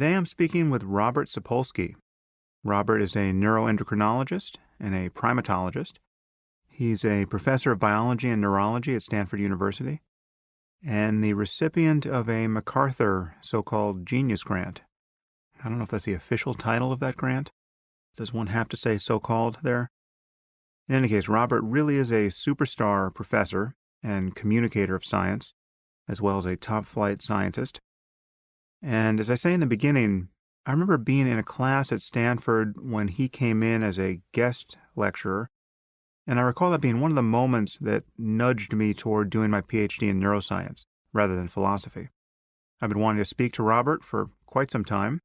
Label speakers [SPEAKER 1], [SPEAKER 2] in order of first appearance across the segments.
[SPEAKER 1] Today I'm speaking with Robert Sapolsky. Robert is a neuroendocrinologist and a primatologist. He's a professor of biology and neurology at Stanford University and the recipient of a MacArthur so-called Genius Grant. I don't know if that's the official title of that grant. Does one have to say so-called there? In any case, Robert really is a superstar professor and communicator of science, as well as a top-flight scientist. And as I say in the beginning, I remember being in a class at Stanford when he came in as a guest lecturer, and I recall that being one of the moments that nudged me toward doing my PhD in neuroscience rather than philosophy. I've been wanting to speak to Robert for quite some time.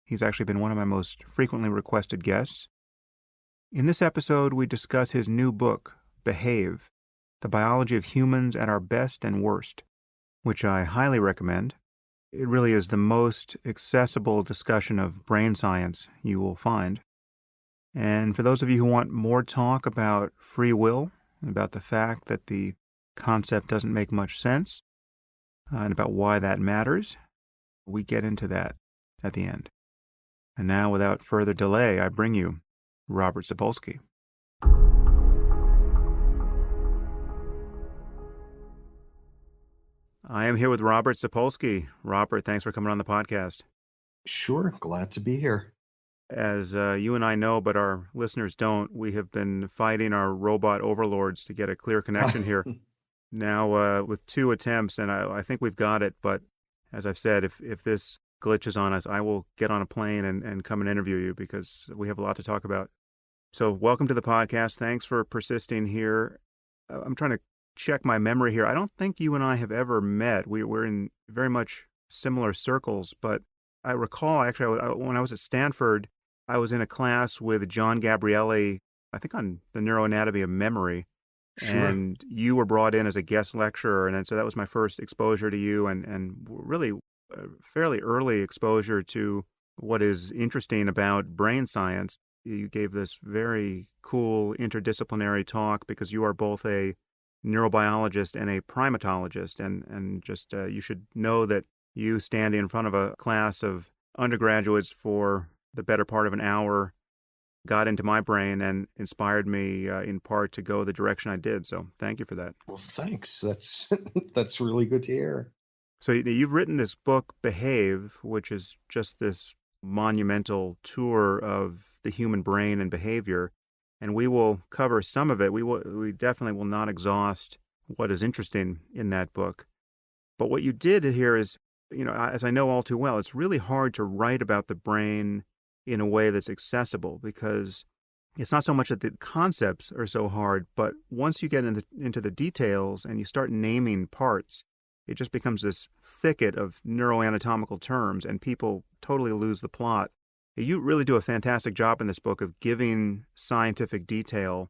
[SPEAKER 1] He's actually been one of my most frequently requested guests. In this episode, we discuss his new book, Behave, The Biology of Humans at Our Best and Worst, which I highly recommend. It really is the most accessible discussion of brain science you will find. And for those of you who want more talk about free will, and about the fact that the concept doesn't make much sense, and about why that matters, we get into that at the end. And now, without further delay, I bring you Robert Sapolsky. I am here with Robert Sapolsky. Robert, thanks for coming on the podcast.
[SPEAKER 2] Sure, glad to be here.
[SPEAKER 1] As you and I know, but our listeners don't, we have been fighting our robot overlords to get a clear connection here. Now, with 2 attempts, and I think we've got it, but as I've said, if this glitches on us, I will get on a plane and come and interview you because we have a lot to talk about. So welcome to the podcast. Thanks for persisting here. I'm trying to check my memory here. I don't think you and I have ever met. We're in very much similar circles, but I recall actually when I was at Stanford, I was in a class with John Gabrielli, I think on the neuroanatomy of memory.
[SPEAKER 2] Sure.
[SPEAKER 1] And you were brought in as a guest lecturer, and so that was my first exposure to you, and really fairly early exposure to what is interesting about brain science. You gave this very cool interdisciplinary talk because you are both a neurobiologist and a primatologist, and just you should know that you standing in front of a class of undergraduates for the better part of an hour got into my brain and inspired me in part to go the direction I did. So thank you for that.
[SPEAKER 2] Well, thanks. That's that's really good to hear.
[SPEAKER 1] So you've written this book, Behave, which is just this monumental tour of the human brain and behavior. And we will cover some of it. We definitely will not exhaust what is interesting in that book. But what you did here is, as I know all too well, it's really hard to write about the brain in a way that's accessible because it's not so much that the concepts are so hard, but once you get into the details and you start naming parts, it just becomes this thicket of neuroanatomical terms and people totally lose the plot. You really do a fantastic job in this book of giving scientific detail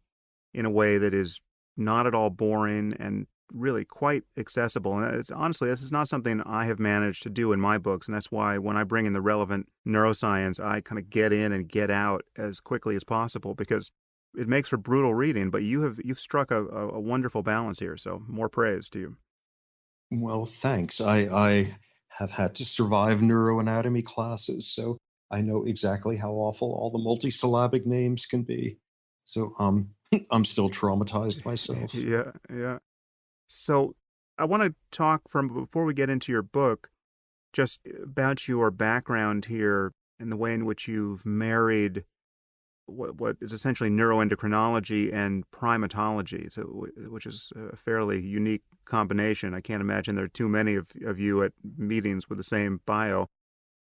[SPEAKER 1] in a way that is not at all boring and really quite accessible. And it's honestly, this is not something I have managed to do in my books. And that's why when I bring in the relevant neuroscience, I kind of get in and get out as quickly as possible because it makes for brutal reading. But you've struck a wonderful balance here. So more praise to you.
[SPEAKER 2] Well, thanks. I have had to survive neuroanatomy classes, so I know exactly how awful all the multisyllabic names can be. So I'm still traumatized myself.
[SPEAKER 1] Yeah, yeah. So I want to talk before we get into your book, just about your background here and the way in which you've married what is essentially neuroendocrinology and primatology, so which is a fairly unique combination. I can't imagine there are too many of you at meetings with the same bio.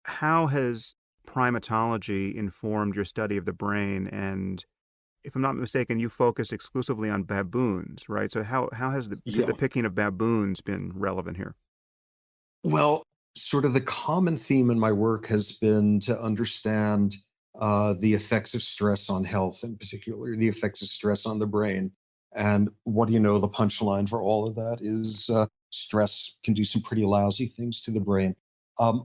[SPEAKER 1] How has primatology informed your study of the brain? And if I'm not mistaken, you focus exclusively on baboons, right? So how has the
[SPEAKER 2] Yeah.
[SPEAKER 1] picking of baboons been relevant here?
[SPEAKER 2] Well, sort of the common theme in my work has been to understand the effects of stress on health, in particular, the effects of stress on the brain. And what do you know? The punchline for all of that is stress can do some pretty lousy things to the brain.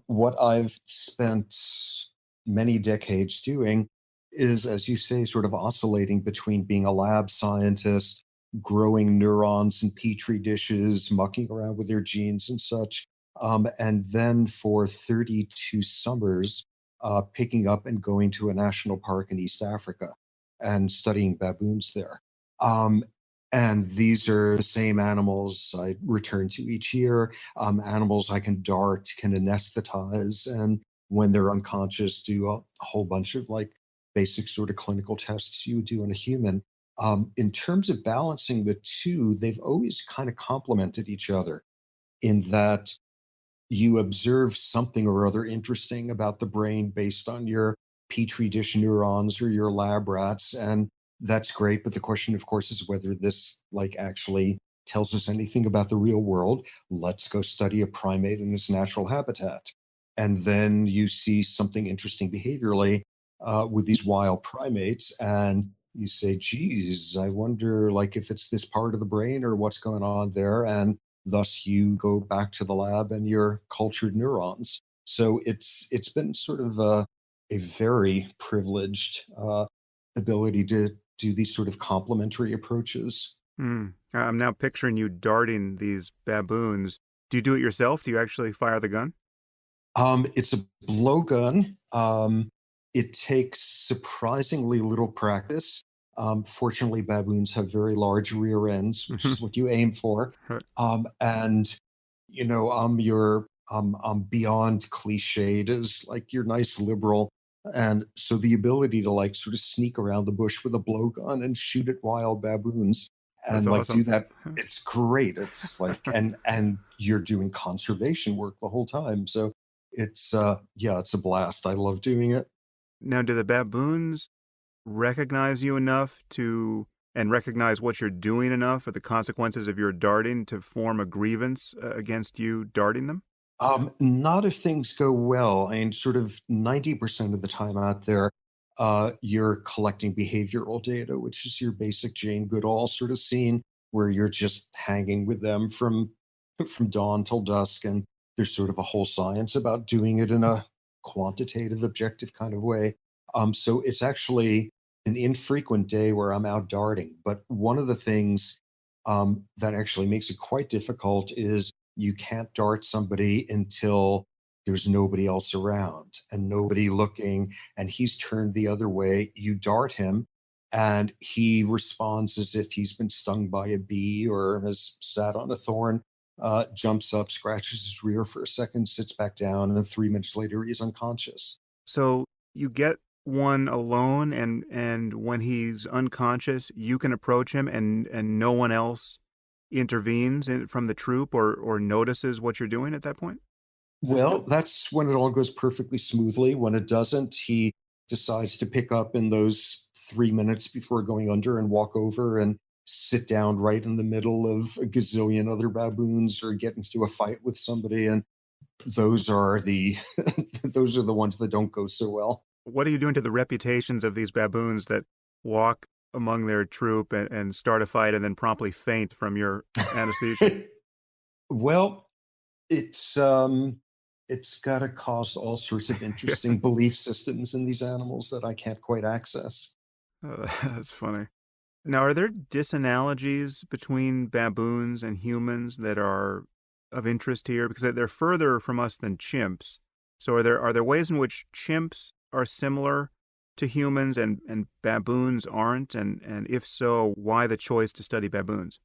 [SPEAKER 2] What I've spent many decades doing is, as you say, sort of oscillating between being a lab scientist, growing neurons in petri dishes, mucking around with their genes and such, and then for 32 summers, picking up and going to a national park in East Africa and studying baboons there. Um, and these are the same animals I return to each year, animals I can dart, can anesthetize, and when they're unconscious, do a whole bunch of like basic sort of clinical tests you would do in a human. In terms of balancing the two, they've always kind of complemented each other in that you observe something or other interesting about the brain based on your petri dish neurons or your lab rats, and that's great. But the question, of course, is whether this like actually tells us anything about the real world. Let's go study a primate in its natural habitat. And then you see something interesting behaviorally with these wild primates, and you say, geez, I wonder like if it's this part of the brain or what's going on there. And thus you go back to the lab and your cultured neurons. So it's been sort of a very privileged ability to do these sort of complementary approaches.
[SPEAKER 1] Hmm. I'm now picturing you darting these baboons. Do you do it yourself? Do you actually fire the gun?
[SPEAKER 2] It's a blowgun. It takes surprisingly little practice. Fortunately, baboons have very large rear ends, which is what you aim for. And I'm beyond cliched as like your nice liberal. And so the ability to like sort of sneak around the bush with a blowgun and shoot at wild baboons
[SPEAKER 1] That's
[SPEAKER 2] and like do
[SPEAKER 1] awesome.
[SPEAKER 2] that, it's great. It's like and you're doing conservation work the whole time. So it's yeah, it's a blast. I love doing it.
[SPEAKER 1] Now, do the baboons recognize you enough to and recognize what you're doing enough or the consequences of your darting to form a grievance against you darting them?
[SPEAKER 2] Not if things go well. I mean, sort of 90% of the time out there, you're collecting behavioral data, which is your basic Jane Goodall sort of scene where you're just hanging with them from dawn till dusk, and there's sort of a whole science about doing it in a quantitative, objective kind of way. So it's actually an infrequent day where I'm out darting. But one of the things that actually makes it quite difficult is you can't dart somebody until there's nobody else around and nobody looking and he's turned the other way. You dart him and he responds as if he's been stung by a bee or has sat on a thorn, jumps up, scratches his rear for a second, sits back down, and then 3 minutes later he's unconscious.
[SPEAKER 1] So you get one alone and when he's unconscious, you can approach him and no one else intervenes from the troop or notices what you're doing at that point?
[SPEAKER 2] Well, that's when it all goes perfectly smoothly. When it doesn't, he decides to pick up in those 3 minutes before going under and walk over and sit down right in the middle of a gazillion other baboons or get into a fight with somebody. And those are the those are the ones that don't go so well.
[SPEAKER 1] What are you doing to the reputations of these baboons that walk among their troop and start a fight and then promptly faint from your anesthesia?
[SPEAKER 2] Well, it's it's got to cause all sorts of interesting belief systems in these animals that I can't quite access.
[SPEAKER 1] That's funny. Now, are there disanalogies between baboons and humans that are of interest here? Because they're further from us than chimps. So are there ways in which chimps are similar to humans and baboons aren't? And if so, why the choice to study baboons?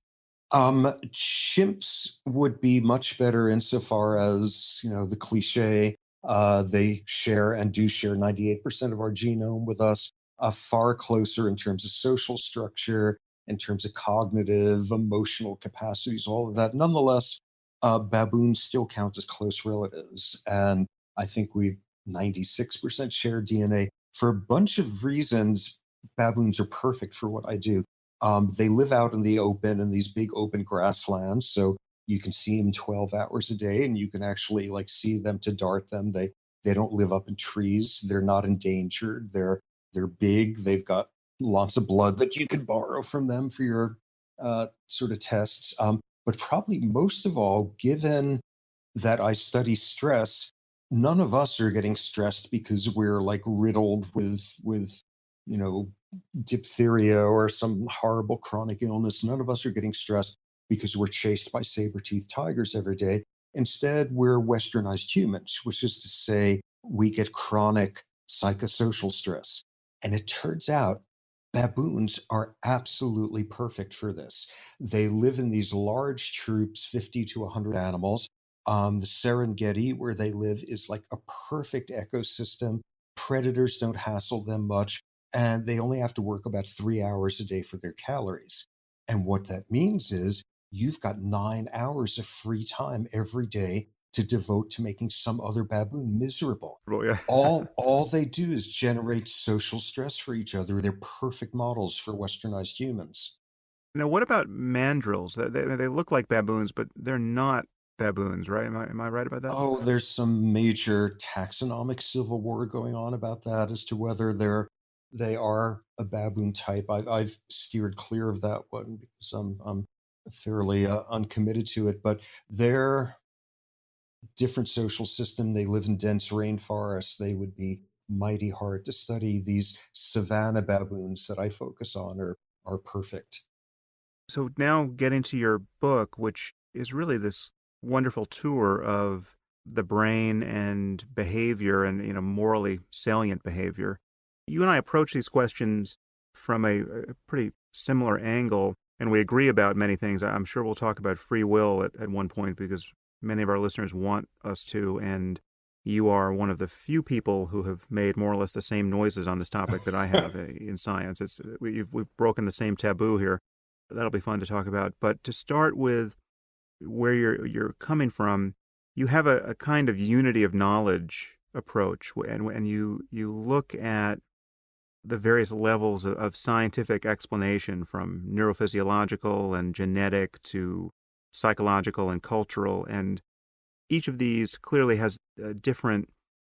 [SPEAKER 2] Chimps would be much better insofar as, the cliche, they share and do share 98% of our genome with us, far closer in terms of social structure, in terms of cognitive, emotional capacities, all of that. Nonetheless, baboons still count as close relatives. And I think we 96% share DNA. For a bunch of reasons, baboons are perfect for what I do. They live out in the open in these big open grasslands, so you can see them 12 hours a day, and you can actually like see them to dart them. They don't live up in trees. They're not endangered. They're big. They've got lots of blood that you could borrow from them for your sort of tests. But probably most of all, given that I study stress, none of us are getting stressed because we're like riddled with you know diphtheria or some horrible chronic illness. None of us are getting stressed because we're chased by saber-toothed tigers every day. Instead, we're westernized humans, which is to say, we get chronic psychosocial stress. And it turns out baboons are absolutely perfect for this. They live in these large troops, 50 to 100 animals. The Serengeti, where they live, is like a perfect ecosystem. Predators don't hassle them much, and they only have to work about 3 hours a day for their calories. And what that means is you've got 9 hours of free time every day to devote to making some other baboon miserable.
[SPEAKER 1] Well, yeah.
[SPEAKER 2] All they do is generate social stress for each other. They're perfect models for westernized humans.
[SPEAKER 1] Now, what about mandrills? They look like baboons, but they're not baboons, right? Am I right about that?
[SPEAKER 2] Oh, there's some major taxonomic civil war going on about that as to whether they are a baboon type. I've steered clear of that one because I'm fairly uncommitted to it. But they're different social system. They live in dense rainforests. They would be mighty hard to study. These savanna baboons that I focus on are perfect.
[SPEAKER 1] So now getting to your book, which is really this wonderful tour of the brain and behavior and morally salient behavior. You and I approach these questions from a pretty similar angle, and we agree about many things. I'm sure we'll talk about free will at one point because many of our listeners want us to, and you are one of the few people who have made more or less the same noises on this topic that I have in science. We've broken the same taboo here. That'll be fun to talk about. But to start with where you're coming from, you have a kind of unity of knowledge approach, and you look at the various levels of scientific explanation from neurophysiological and genetic to psychological and cultural, and each of these clearly has a different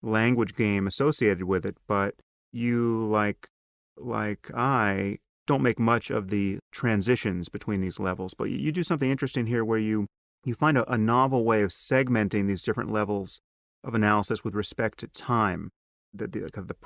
[SPEAKER 1] language game associated with it, but you like I don't make much of the transitions between these levels. But you do something interesting here where you find a novel way of segmenting these different levels of analysis with respect to time, the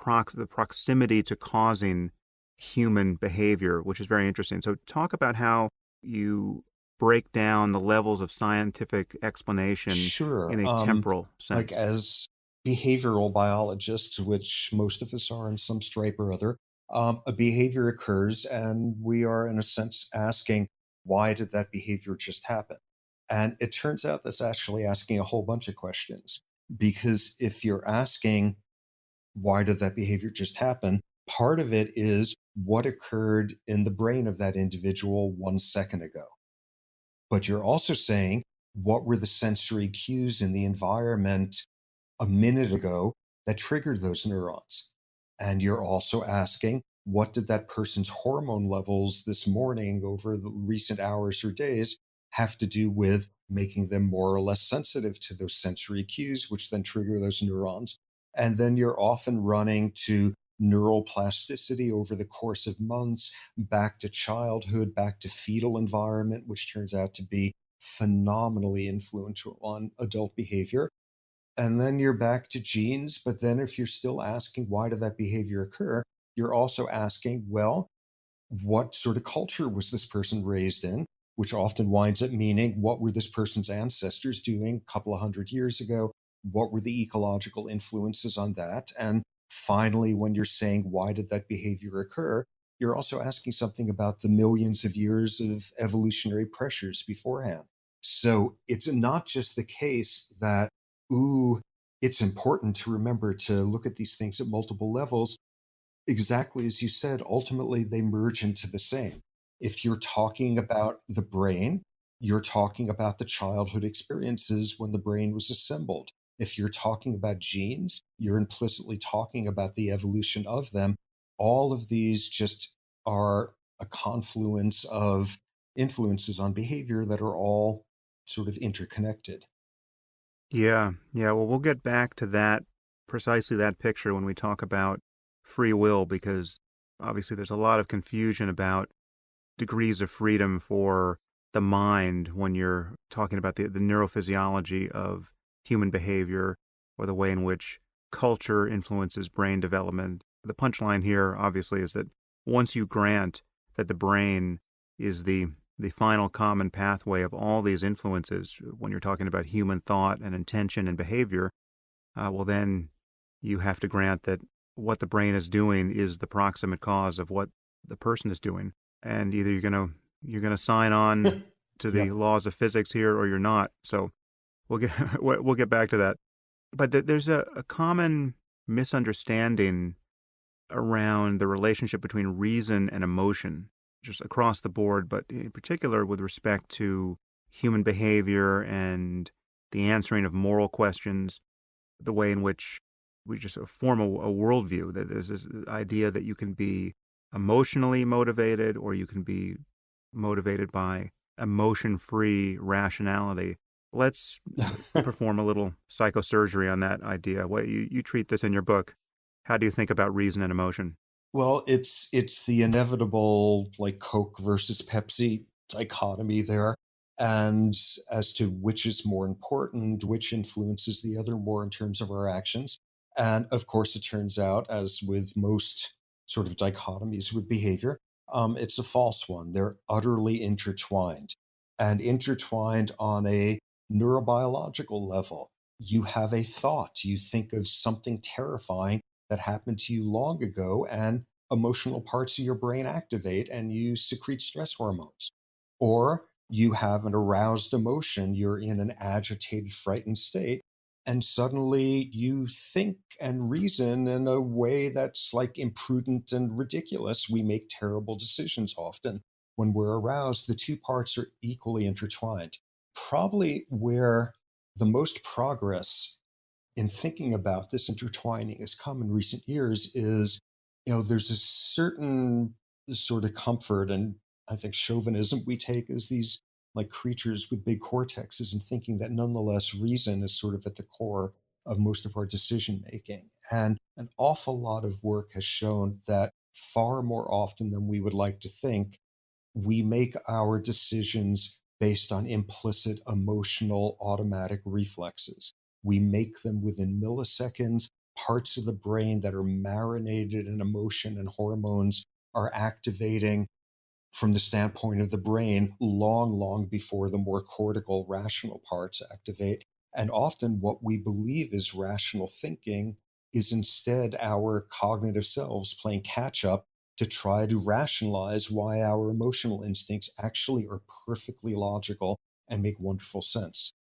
[SPEAKER 1] proximity to causing human behavior, which is very interesting. So talk about how you break down the levels of scientific explanation
[SPEAKER 2] Sure.
[SPEAKER 1] in a temporal
[SPEAKER 2] Like
[SPEAKER 1] sense.
[SPEAKER 2] as behavioral biologists, which most of us are in some stripe or other, a behavior occurs, and we are, in a sense, asking, why did that behavior just happen? And it turns out that's actually asking a whole bunch of questions. Because if you're asking, why did that behavior just happen? Part of it is what occurred in the brain of that individual 1 second ago. But you're also saying, what were the sensory cues in the environment a minute ago that triggered those neurons? And you're also asking, what did that person's hormone levels this morning over the recent hours or days have to do with making them more or less sensitive to those sensory cues, which then trigger those neurons? And then you're often running to neural plasticity over the course of months, back to childhood, back to fetal environment, which turns out to be phenomenally influential on adult behavior. And then you're back to genes. But then if you're still asking, why did that behavior occur? You're also asking, well, what sort of culture was this person raised in? Which often winds up meaning, what were this person's ancestors doing a couple of hundred years ago? What were the ecological influences on that? And finally, when you're saying, why did that behavior occur? You're also asking something about the millions of years of evolutionary pressures beforehand. So it's not just the case that, ooh, it's important to remember to look at these things at multiple levels. Exactly as you said, ultimately they merge into the same. If you're talking about the brain, you're talking about the childhood experiences when the brain was assembled. If you're talking about genes, you're implicitly talking about the evolution of them. All of these just are a confluence of influences on behavior that are all sort of interconnected.
[SPEAKER 1] Yeah, yeah. Well, we'll get back to precisely that picture when we talk about free will, because obviously there's a lot of confusion about degrees of freedom for the mind when you're talking about the neurophysiology of human behavior or the way in which culture influences brain development. The punchline here, obviously, is that once you grant that the brain is the the final common pathway of all these influences when you're talking about human thought and intention and behavior, well, then you have to grant that what the brain is doing is the proximate cause of what the person is doing. And either you're gonna sign on to the
[SPEAKER 2] Yep.
[SPEAKER 1] laws of physics here or you're not. So we'll get we'll get back to that. But there's a common misunderstanding around the relationship between reason and emotion, just across the board, but in particular with respect to human behavior and the answering of moral questions, the way in which we just form a worldview. That there's this idea that you can be emotionally motivated or you can be motivated by emotion free rationality. Let's perform a little psychosurgery on that idea. What you treat this in your book. How do you think about reason and emotion?
[SPEAKER 2] Well, it's the inevitable like Coke versus Pepsi dichotomy there. And as to which is more important, which influences the other more in terms of our actions. And of course, it turns out, as with most sort of dichotomies with behavior, it's a false one. They're utterly intertwined and intertwined on a neurobiological level. You have a thought, you think of something terrifying that happened to you long ago, and emotional parts of your brain activate and you secrete stress hormones. Or you have an aroused emotion, you're in an agitated, frightened state, and suddenly you think and reason in a way that's like imprudent and ridiculous. We make terrible decisions often when we're aroused. The two parts are equally intertwined. Probably where the most progress in thinking about this intertwining has come in recent years is, there's a certain sort of comfort and I think chauvinism we take as these like creatures with big cortexes and thinking that nonetheless reason is sort of at the core of most of our decision making. And an awful lot of work has shown that far more often than we would like to think, we make our decisions based on implicit emotional automatic reflexes. We make them within milliseconds. Parts of the brain that are marinated in emotion and hormones are activating from the standpoint of the brain long, long before the more cortical, rational parts activate. And often, what we believe is rational thinking is instead our cognitive selves playing catch up to try to rationalize why our emotional instincts actually are perfectly logical and make wonderful sense.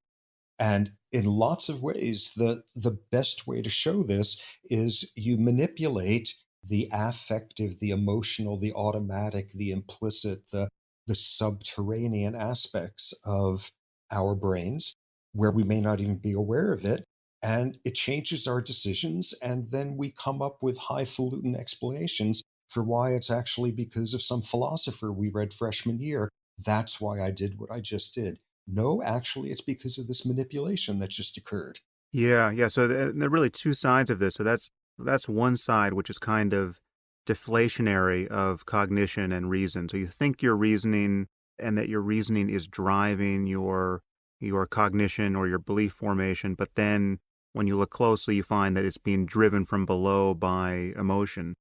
[SPEAKER 2] And in lots of ways, the best way to show this is you manipulate the affective, the emotional, the automatic, the implicit, the subterranean aspects of our brains where we may not even be aware of it. And it changes our decisions. And then we come up with highfalutin explanations for why it's actually because of some philosopher we read freshman year. That's why I did what I just did. No, actually, it's because of this manipulation that just occurred.
[SPEAKER 1] Yeah, yeah. So there are really two sides of this. So that's one side, which is kind of deflationary of cognition and reason. So you think you're reasoning, and that your reasoning is driving your cognition or your belief formation, but then when you look closely, you find that it's being driven from below by emotion.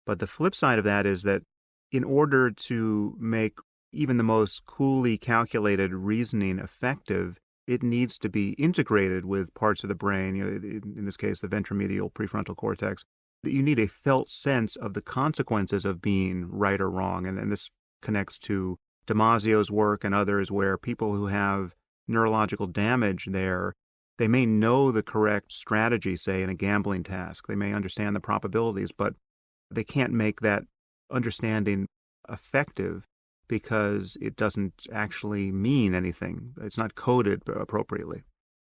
[SPEAKER 1] But the flip side of that is that in order to make even the most coolly calculated reasoning effective, it needs to be integrated with parts of the brain, in this case, the ventromedial prefrontal cortex, that you need a felt sense of the consequences of being right or wrong. And this connects to Damasio's work and others, where people who have neurological damage there, they may know the correct strategy, say, in a gambling task. They may understand the probabilities, but they can't make that understanding effective because it doesn't actually mean anything. It's not coded appropriately.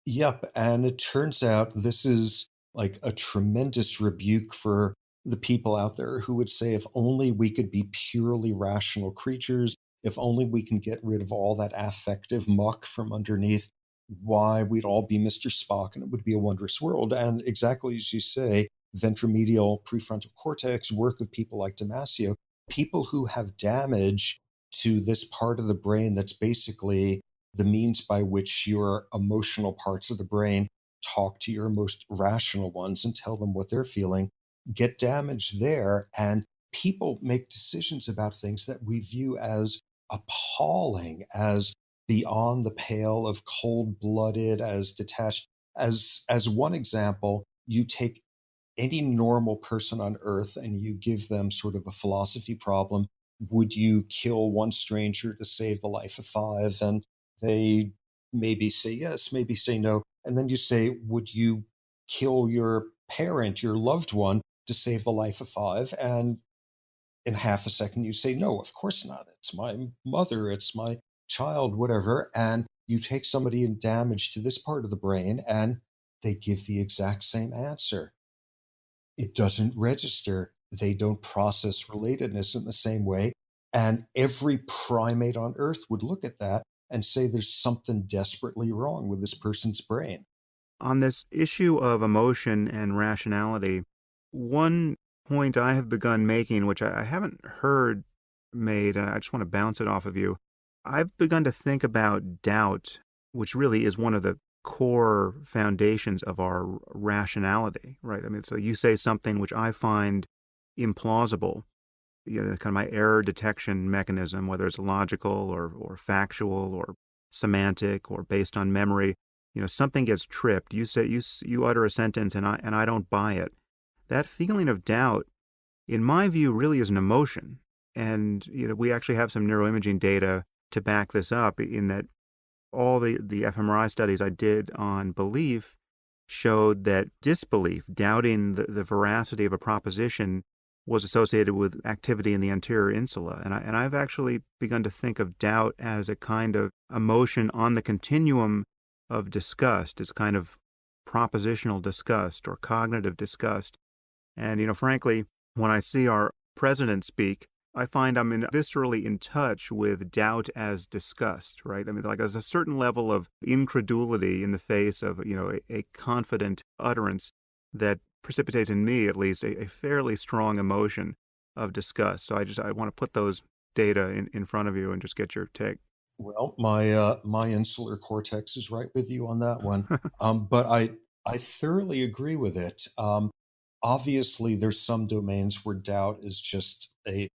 [SPEAKER 2] Yep. And it turns out this is like a tremendous rebuke for the people out there who would say, if only we could be purely rational creatures, if only we can get rid of all that affective muck from underneath, why we'd all be Mr. Spock and it would be a wondrous world. And exactly as you say, ventromedial prefrontal cortex, work of people like Damasio, people who have damage to this part of the brain that's basically the means by which your emotional parts of the brain talk to your most rational ones and tell them what they're feeling, get damaged there. And people make decisions about things that we view as appalling, as beyond the pale of cold-blooded, as detached. As one example, you take any normal person on earth and you give them sort of a philosophy problem. Would you kill one stranger to save the life of five? And they maybe say yes, maybe say no. And then you say, would you kill your parent, your loved one, to save the life of five? And in half a second, you say, no, of course not. It's my mother, it's my child, whatever. And you take somebody in damage to this part of the brain and they give the exact same answer. It doesn't register. They don't process relatedness in the same way. And every primate on earth would look at that and say there's something desperately wrong with this person's brain.
[SPEAKER 1] On this issue of emotion and rationality, one point I have begun making, which I haven't heard made, and I just want to bounce it off of you. I've begun to think about doubt, which really is one of the core foundations of our rationality, right? I mean, so you say something which I find implausible, kind of my error detection mechanism, whether it's logical or factual or semantic or based on memory, something gets tripped. You say you utter a sentence and I don't buy it. That feeling of doubt, in my view, really is an emotion. And we actually have some neuroimaging data to back this up, in that all the fMRI studies I did on belief showed that disbelief, doubting the veracity of a proposition, was associated with activity in the anterior insula. And I've actually begun to think of doubt as a kind of emotion on the continuum of disgust. It's kind of propositional disgust or cognitive disgust. And, frankly, when I see our president speak, I find I'm viscerally in touch with doubt as disgust, right? I mean, like, there's a certain level of incredulity in the face of, a confident utterance that precipitates in me, at least, a fairly strong emotion of disgust. So I want to put those data in front of you and just get your take.
[SPEAKER 2] Well, my insular cortex is right with you on that one. But I thoroughly agree with it. Obviously, there's some domains where doubt is just a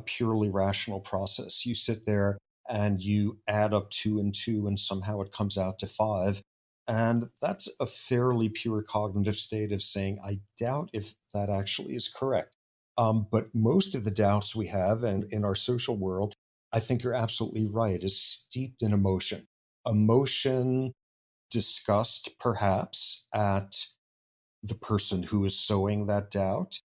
[SPEAKER 2] purely rational process. You sit there and you add up two and two, and somehow it comes out to five. And that's a fairly pure cognitive state of saying, I doubt if that actually is correct. But most of the doubts we have, and in our social world, I think you're absolutely right, is steeped in emotion. Emotion, disgust, perhaps, at the person who is sowing that doubt.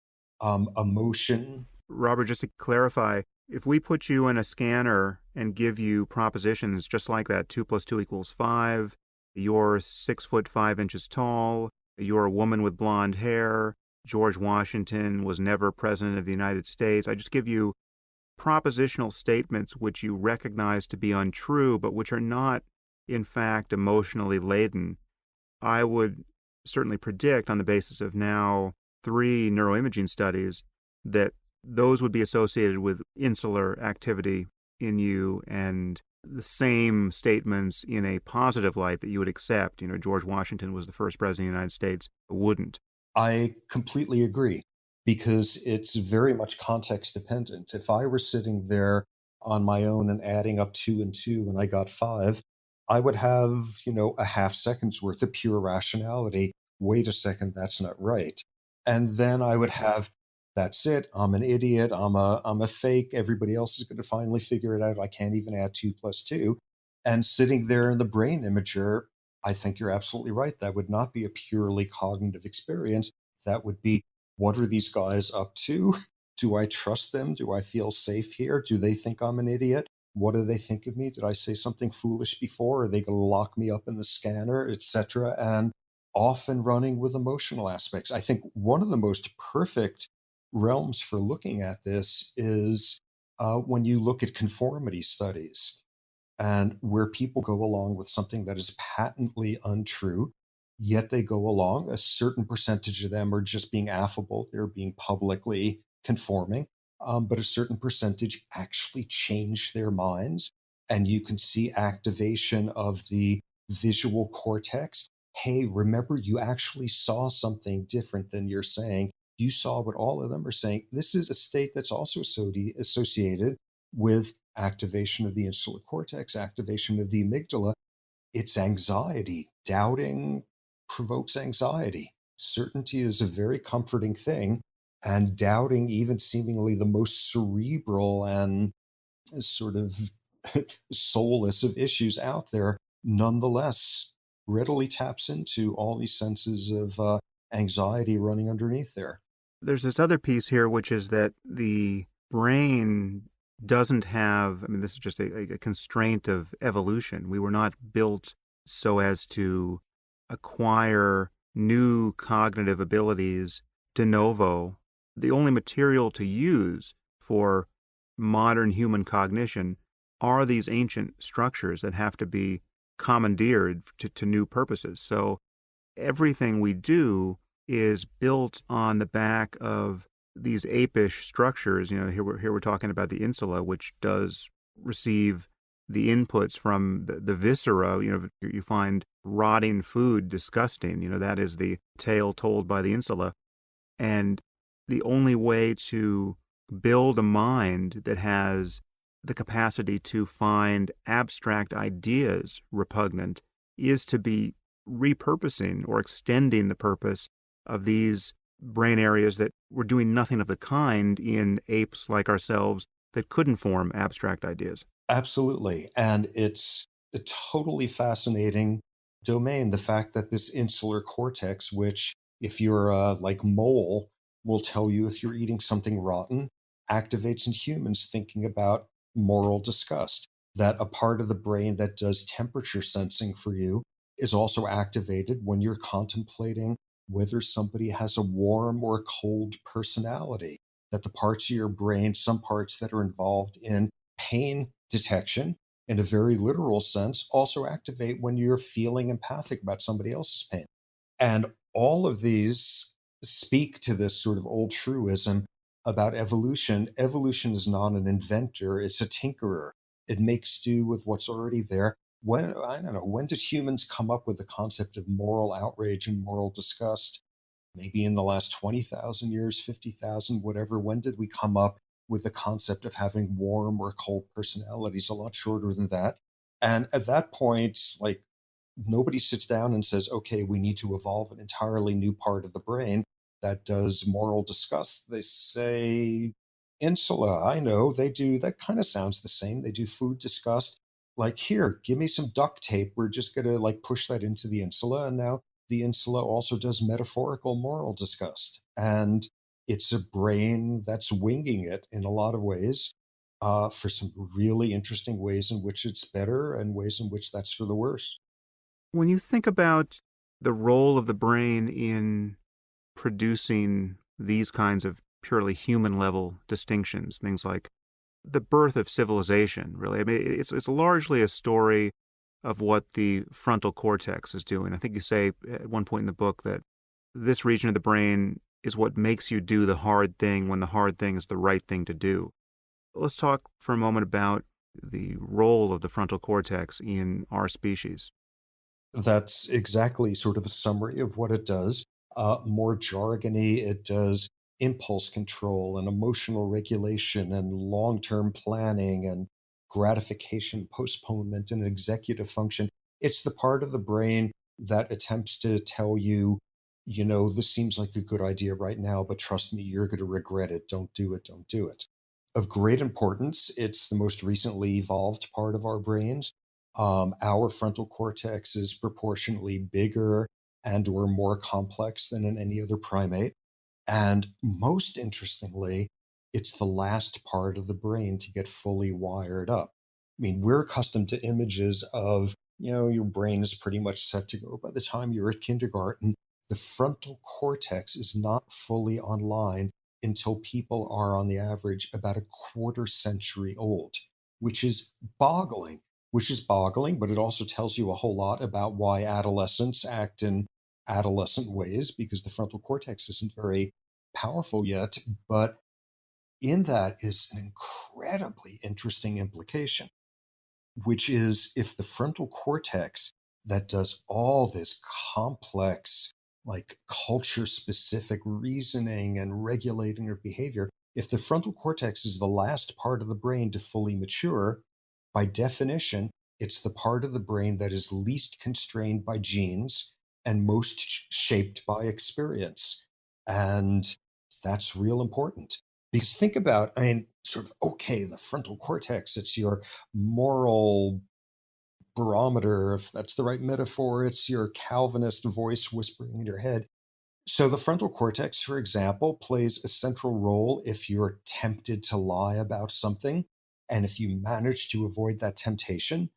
[SPEAKER 2] Emotion.
[SPEAKER 1] Robert, just to clarify, if we put you in a scanner and give you propositions just like that, 2 + 2 = 5, you're 6 ft 5 inches tall, you're a woman with blonde hair, George Washington was never president of the United States. I just give you propositional statements which you recognize to be untrue, but which are not, in fact, emotionally laden. I would certainly predict, on the basis of now 3 neuroimaging studies, that those would be associated with insular activity in you, and the same statements in a positive light that you would accept. George Washington was the first president of the United States, wouldn't.
[SPEAKER 2] I completely agree, because it's very much context dependent. If I were sitting there on my own and adding up two and two and I got five, I would have, a half second's worth of pure rationality. Wait a second, that's not right. And then I would have, that's it. I'm an idiot. I'm a fake. Everybody else is going to finally figure it out. I can't even add 2 + 2. And sitting there in the brain imager, I think you're absolutely right. That would not be a purely cognitive experience. That would be, what are these guys up to? Do I trust them? Do I feel safe here? Do they think I'm an idiot? What do they think of me? Did I say something foolish before? Are they going to lock me up in the scanner, etc.? And often running with emotional aspects. I think one of the most perfect realms for looking at this is when you look at conformity studies, and where people go along with something that is patently untrue, yet they go along. A certain percentage of them are just being affable, they're being publicly conforming, but a certain percentage actually change their minds. And you can see activation of the visual cortex. Hey, remember, you actually saw something different than you're saying. You saw what all of them are saying. This is a state that's also associated with activation of the insular cortex, activation of the amygdala. It's anxiety. Doubting provokes anxiety. Certainty is a very comforting thing, and doubting even seemingly the most cerebral and sort of soulless of issues out there, nonetheless readily taps into all these senses of anxiety running underneath there.
[SPEAKER 1] There's this other piece here, which is that the brain doesn't have, I mean, this is just a constraint of evolution. We were not built so as to acquire new cognitive abilities de novo. The only material to use for modern human cognition are these ancient structures that have to be commandeered to new purposes. So everything we do is built on the back of these apish structures. You know, here we're talking about the insula, which does receive the inputs from the viscera. You know, you find rotting food disgusting. You know, that is the tale told by the insula. And the only way to build a mind that has the capacity to find abstract ideas repugnant is to be repurposing or extending the purpose of these brain areas that were doing nothing of the kind in apes like ourselves that couldn't form abstract ideas.
[SPEAKER 2] Absolutely. And it's a totally fascinating domain. The fact that this insular cortex, which, if you're like mole, will tell you if you're eating something rotten, activates in humans thinking about moral disgust. That a part of the brain that does temperature sensing for you is also activated when you're contemplating whether somebody has a warm or a cold personality. That the parts of your brain, some parts that are involved in pain detection, in a very literal sense, also activate when you're feeling empathic about somebody else's pain. And all of these speak to this sort of old truism about evolution. Evolution is not an inventor, it's a tinkerer. It makes do with what's already there. When, I don't know, when did humans come up with the concept of moral outrage and moral disgust? Maybe in the last 20,000 years, 50,000, whatever. When did we come up with the concept of having warm or cold personalities? A lot shorter than that. And at that point, like, nobody sits down and says, okay, we need to evolve an entirely new part of the brain that does moral disgust. They say, insula, I know, they do, that kind of sounds the same. They do food disgust. Like, here, give me some duct tape. We're just going to like push that into the insula. And now the insula also does metaphorical moral disgust. And it's a brain that's winging it in a lot of ways, for some really interesting ways in which it's better and ways in which that's for the worse.
[SPEAKER 1] When you think about the role of the brain in producing these kinds of purely human level distinctions, things like the birth of civilization, really, I mean, it's largely a story of what the frontal cortex is doing. I think you say at one point in the book that this region of the brain is what makes you do the hard thing when the hard thing is the right thing to do. Let's talk for a moment about the role of the frontal cortex in our species.
[SPEAKER 2] That's exactly sort of a summary of what it does. More jargony, it does impulse control and emotional regulation and long term planning and gratification, postponement, and executive function. It's the part of the brain that attempts to tell you, you know, this seems like a good idea right now, but trust me, you're going to regret it. Don't do it. Don't do it. Of great importance, it's the most recently evolved part of our brains. Our frontal cortex is proportionately bigger and or more complex than in any other primate. And most interestingly, it's the last part of the brain to get fully wired up. I mean, we're accustomed to images of, you know, your brain is pretty much set to go by the time you're at kindergarten. The frontal cortex is not fully online until people are, on the average, about a quarter century old, which is boggling. Which is boggling, but it also tells you a whole lot about why adolescents act in adolescent ways, because the frontal cortex isn't very powerful yet. But in that is an incredibly interesting implication, which is if the frontal cortex that does all this complex, like culture specific reasoning and regulating of behavior, If the frontal cortex is the last part of the brain to fully mature, by definition, it's the part of the brain that is least constrained by genes and most shaped by experience. And that's real important. Because think about, I mean, sort of, okay, the frontal cortex, it's your moral barometer, if that's the right metaphor, it's your Calvinist voice whispering in your head. So the frontal cortex, for example, plays a central role if you're tempted to lie about something. And if you manage to avoid that temptation,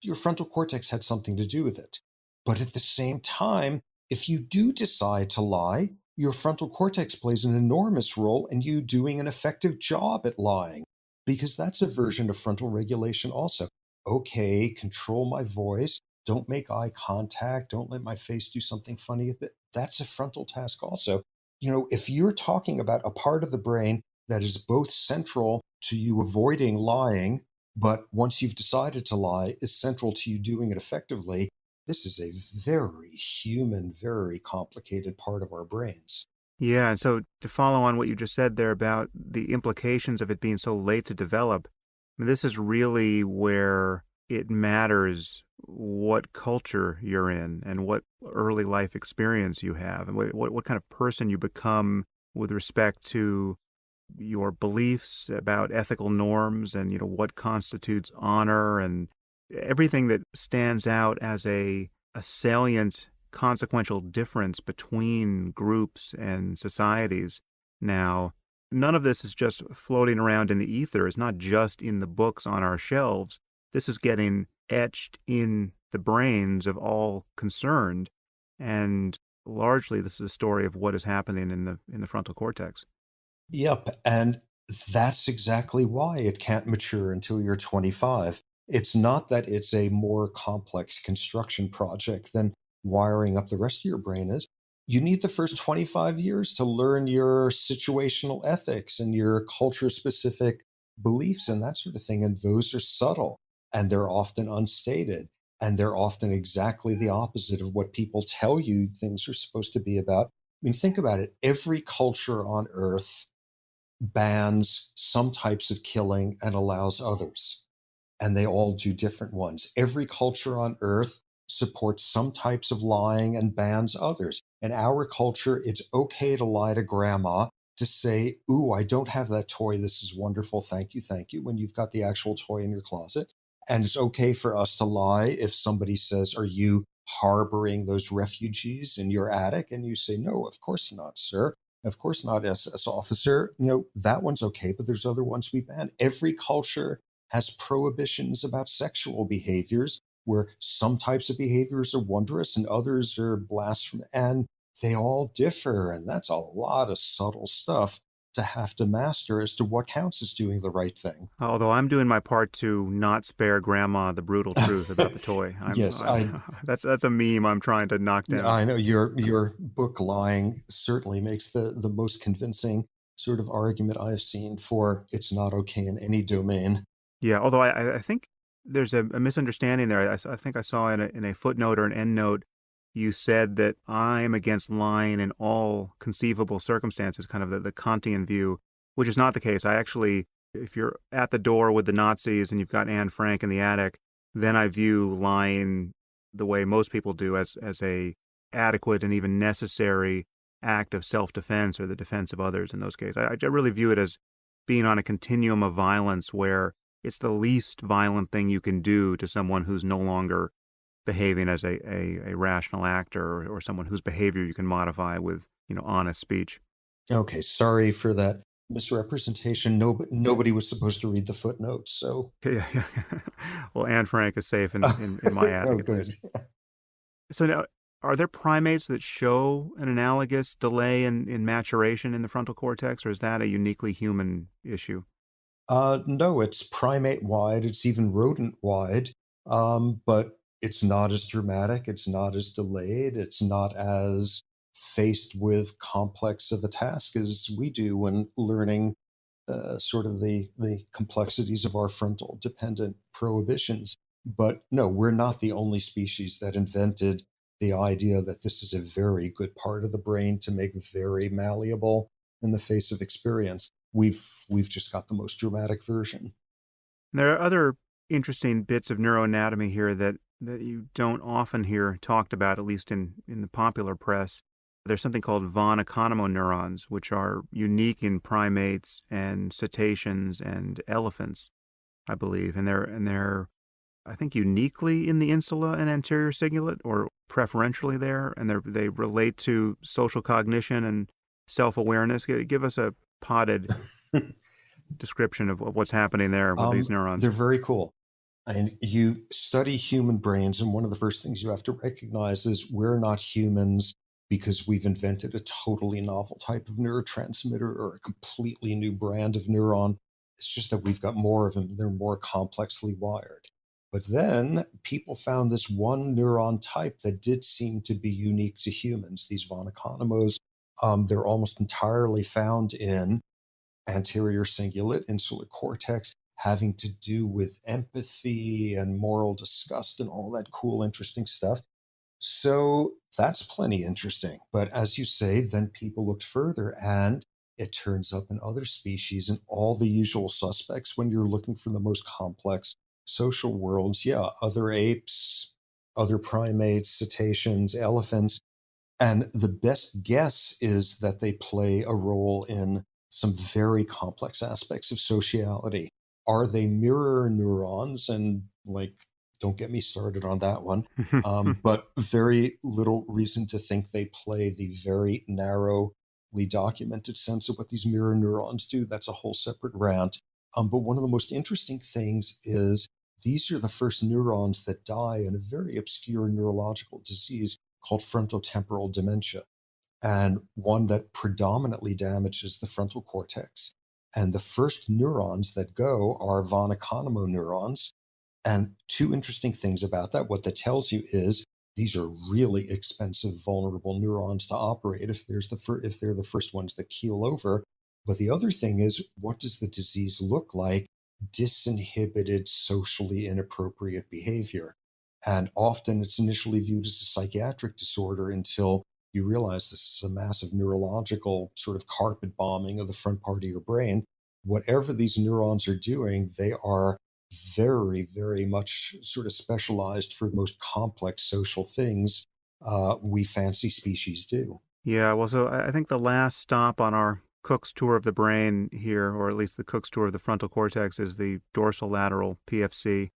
[SPEAKER 2] your frontal cortex had something to do with it. But at the same time, if you do decide to lie, your frontal cortex plays an enormous role in you doing an effective job at lying, because that's a version of frontal regulation also. Okay, control my voice, don't make eye contact, don't let my face do something funny. That's a frontal task also. If you're talking about a part of the brain that is both central to you avoiding lying, but once you've decided to lie, is central to you doing it effectively, this is a very human, very complicated part of our brains.
[SPEAKER 1] Yeah, and so to follow on what you just said there about the implications of it being so late to develop, I mean, this is really where it matters what culture you're in and what early life experience you have and what kind of person you become with respect to your beliefs about ethical norms and what constitutes honor and everything that stands out as a salient consequential difference between groups and societies. Now, none of this is just floating around in the ether. It's not just in the books on our shelves. This is getting etched in the brains of all concerned, and largely this is a story of what is happening in the frontal cortex.
[SPEAKER 2] Yep. And that's exactly why it can't mature until you're 25. It's not that it's a more complex construction project than wiring up the rest of your brain is. You need the first 25 years to learn your situational ethics and your culture specific beliefs and that sort of thing. And those are subtle and they're often unstated. And they're often exactly the opposite of what people tell you things are supposed to be about. I mean, think about it. Every culture on earth bans some types of killing and allows others. And they all do different ones. Every culture on earth supports some types of lying and bans others. In our culture, it's okay to lie to grandma to say, "Ooh, I don't have that toy. This is wonderful. Thank you," when you've got the actual toy in your closet. And it's okay for us to lie if somebody says, "Are you harboring those refugees in your attic?" And you say, "No, of course not, sir. Of course not, SS officer." That one's okay, but there's other ones we ban. Every culture has prohibitions about sexual behaviors where some types of behaviors are wondrous and others are blasphemous. And they all differ. And that's a lot of subtle stuff to have to master as to what counts as doing the right thing.
[SPEAKER 1] Although I'm doing my part to not spare Grandma the brutal truth about the toy.
[SPEAKER 2] Yes, I
[SPEAKER 1] That's a meme I'm trying to knock down.
[SPEAKER 2] I know your book lying certainly makes the most convincing sort of argument I've seen for it's not okay in any domain.
[SPEAKER 1] Yeah, although I think there's a misunderstanding there. I think I saw in a footnote or an endnote you said that I am against lying in all conceivable circumstances, kind of the Kantian view, which is not the case. I actually, if you're at the door with the Nazis and you've got Anne Frank in the attic, then I view lying the way most people do as a adequate and even necessary act of self-defense or the defense of others in those cases. I really view it as being on a continuum of violence where it's the least violent thing you can do to someone who's no longer behaving as a rational actor or someone whose behavior you can modify with, honest speech.
[SPEAKER 2] Okay, sorry for that misrepresentation. Nobody was supposed to read the footnotes, so
[SPEAKER 1] Yeah, yeah. Well, Anne Frank is safe in my attic
[SPEAKER 2] oh,
[SPEAKER 1] at
[SPEAKER 2] good.
[SPEAKER 1] least. So now, are there primates that show an analogous delay in maturation in the frontal cortex, or is that a uniquely human issue?
[SPEAKER 2] No, it's primate wide. It's even rodent wide, but it's not as dramatic. It's not as delayed. It's not as faced with complex of a task as we do when learning sort of the complexities of our frontal dependent prohibitions. But no, we're not the only species that invented the idea that this is a very good part of the brain to make very malleable in the face of experience. we've just got the most dramatic version.
[SPEAKER 1] There are other interesting bits of neuroanatomy here that you don't often hear talked about, at least in the popular press. There's something called von Economo neurons, which are unique in primates and cetaceans and elephants, I believe, and they're I think uniquely in the insula and anterior cingulate, or preferentially there, and they relate to social cognition and self-awareness. Give us a potted description of what's happening there with these neurons.
[SPEAKER 2] They're very cool. And you study human brains, and one of the first things you have to recognize is we're not humans because we've invented a totally novel type of neurotransmitter or a completely new brand of neuron. It's just that we've got more of them. They're more complexly wired. But then people found this one neuron type that did seem to be unique to humans, these von Economos. They're almost entirely found in anterior cingulate, insular cortex, having to do with empathy and moral disgust and all that cool, interesting stuff. So that's plenty interesting. But as you say, then people looked further and it turns up in other species and all the usual suspects when you're looking for the most complex social worlds. Yeah, other apes, other primates, cetaceans, elephants. And the best guess is that they play a role in some very complex aspects of sociality. Are they mirror neurons? And like, don't get me started on that one. But very little reason to think they play the very narrowly documented sense of what these mirror neurons do. That's a whole separate rant. But one of the most interesting things is these are the first neurons that die in a very obscure neurological disease called frontotemporal dementia, and one that predominantly damages the frontal cortex. And the first neurons that go are von Economo neurons. And two interesting things about that. What that tells you is these are really expensive, vulnerable neurons to operate if they're the first ones that keel over. But the other thing is, what does the disease look like? Disinhibited, socially inappropriate behavior. And often it's initially viewed as a psychiatric disorder until you realize this is a massive neurological sort of carpet bombing of the front part of your brain. Whatever these neurons are doing, they are very, very much sort of specialized for the most complex social things we fancy species do.
[SPEAKER 1] Yeah, well, so I think the last stop on our Cook's tour of the brain here, or at least the Cook's tour of the frontal cortex, is the dorsolateral PFC,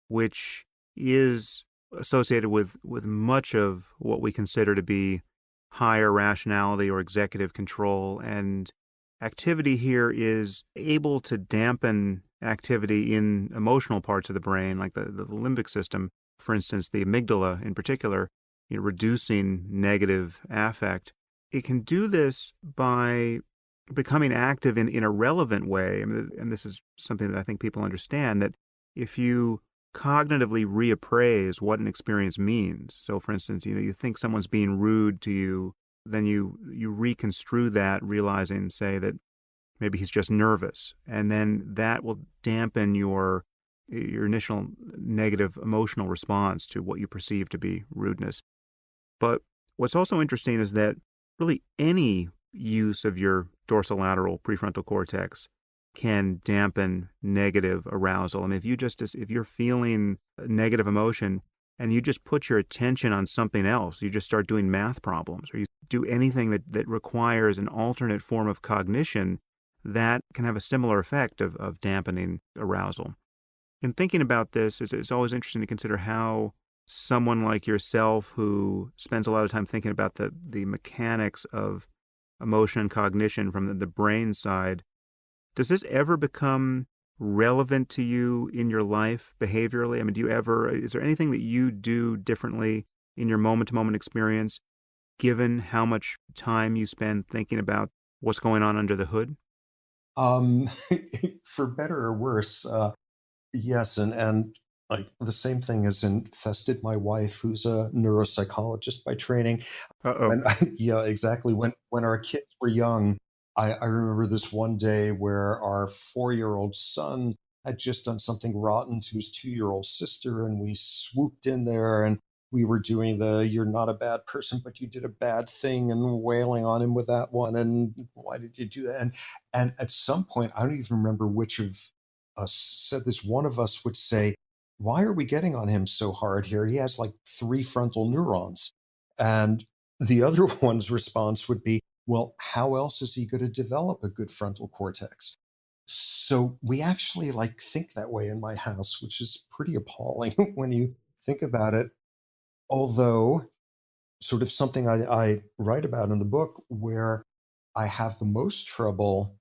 [SPEAKER 1] which is associated with much of what we consider to be higher rationality or executive control. And activity here is able to dampen activity in emotional parts of the brain, like the limbic system, for instance, the amygdala in particular, reducing negative affect. It can do this by becoming active in a relevant way. And this is something that I think people understand, that if you cognitively reappraise what an experience means. So for instance, you think someone's being rude to you, then you reconstrue that, realizing, say, that maybe he's just nervous. And then that will dampen your initial negative emotional response to what you perceive to be rudeness. But what's also interesting is that really any use of your dorsolateral prefrontal cortex can dampen negative arousal. I mean, if you're feeling negative emotion and you just put your attention on something else, you just start doing math problems, or you do anything that requires an alternate form of cognition, that can have a similar effect of dampening arousal. In thinking about this, it's always interesting to consider how someone like yourself, who spends a lot of time thinking about the mechanics of emotion and cognition from the brain side, does this ever become relevant to you in your life behaviorally? I mean, is there anything that you do differently in your moment-to-moment experience, given how much time you spend thinking about what's going on under the hood?
[SPEAKER 2] Um, for better or worse, yes, and like the same thing has infested my wife, who's a neuropsychologist by training.
[SPEAKER 1] Uh-oh.
[SPEAKER 2] When yeah, exactly. When our kids were young, I remember this one day where our 4-year-old son had just done something rotten to his 2-year-old sister, and we swooped in there and we were doing the "you're not a bad person, but you did a bad thing" and wailing on him with that one. And why did you do that? And at some point, I don't even remember which of us said this. One of us would say, "Why are we getting on him so hard here? He has like three frontal neurons." And the other one's response would be, "Well, how else is he going to develop a good frontal cortex?" So we actually like think that way in my house, which is pretty appalling when you think about it. Although, sort of something I write about in the book, where I have the most trouble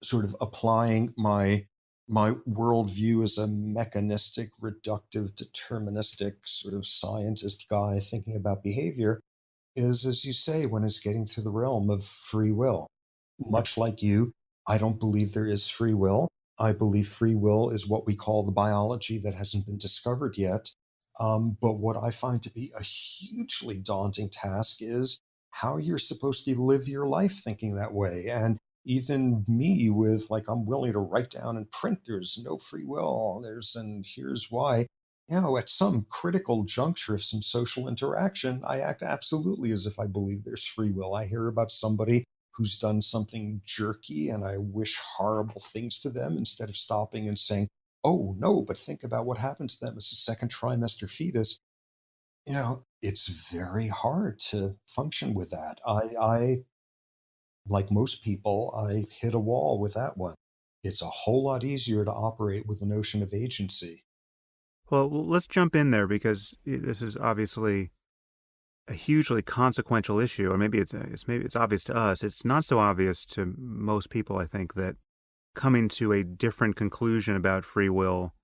[SPEAKER 2] sort of applying my worldview as a mechanistic, reductive, deterministic sort of scientist guy thinking about behavior, is, as you say, when it's getting to the realm of free will. Much like you, I don't believe there is free will. I believe free will is what we call the biology that hasn't been discovered yet. But what I find to be a hugely daunting task is how you're supposed to live your life thinking that way. And even me, with like, I'm willing to write down and print, there's no free will, and here's why. At some critical juncture of some social interaction, I act absolutely as if I believe there's free will. I hear about somebody who's done something jerky and I wish horrible things to them, instead of stopping and saying, "Oh, no, but think about what happened to them as a second trimester fetus." It's very hard to function with that. Like most people, I hit a wall with that one. It's a whole lot easier to operate with the notion of agency.
[SPEAKER 1] Well, let's jump in there because this is obviously a hugely consequential issue, or maybe maybe it's obvious to us. It's not so obvious to most people, I think, that coming to a different conclusion about free will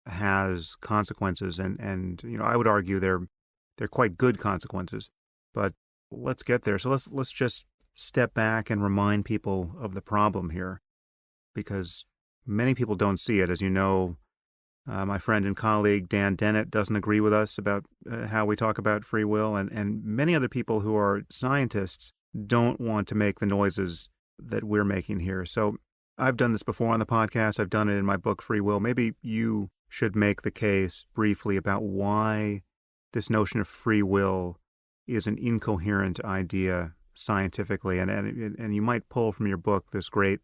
[SPEAKER 1] has consequences, and I would argue they're quite good consequences. But let's get there. So let's just step back and remind people of the problem here, because many people don't see it. As you know, my friend and colleague Dan Dennett doesn't agree with us about how we talk about free will, and many other people who are scientists don't want to make the noises that we're making here. So I've done this before on the podcast. I've done it in my book, Free Will. Maybe you should make the case briefly about why this notion of free will is an incoherent idea scientifically. And you might pull from your book this great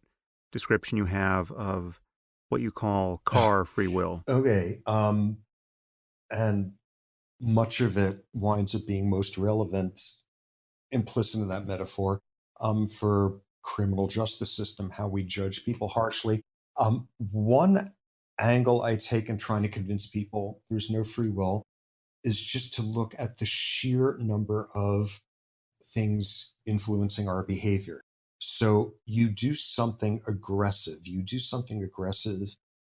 [SPEAKER 1] description you have of what you call car free will.
[SPEAKER 2] Okay. And much of it winds up being most relevant, implicit in that metaphor, for criminal justice system, how we judge people harshly. One angle I take in trying to convince people there's no free will is just to look at the sheer number of things influencing our behavior. So you do something aggressive,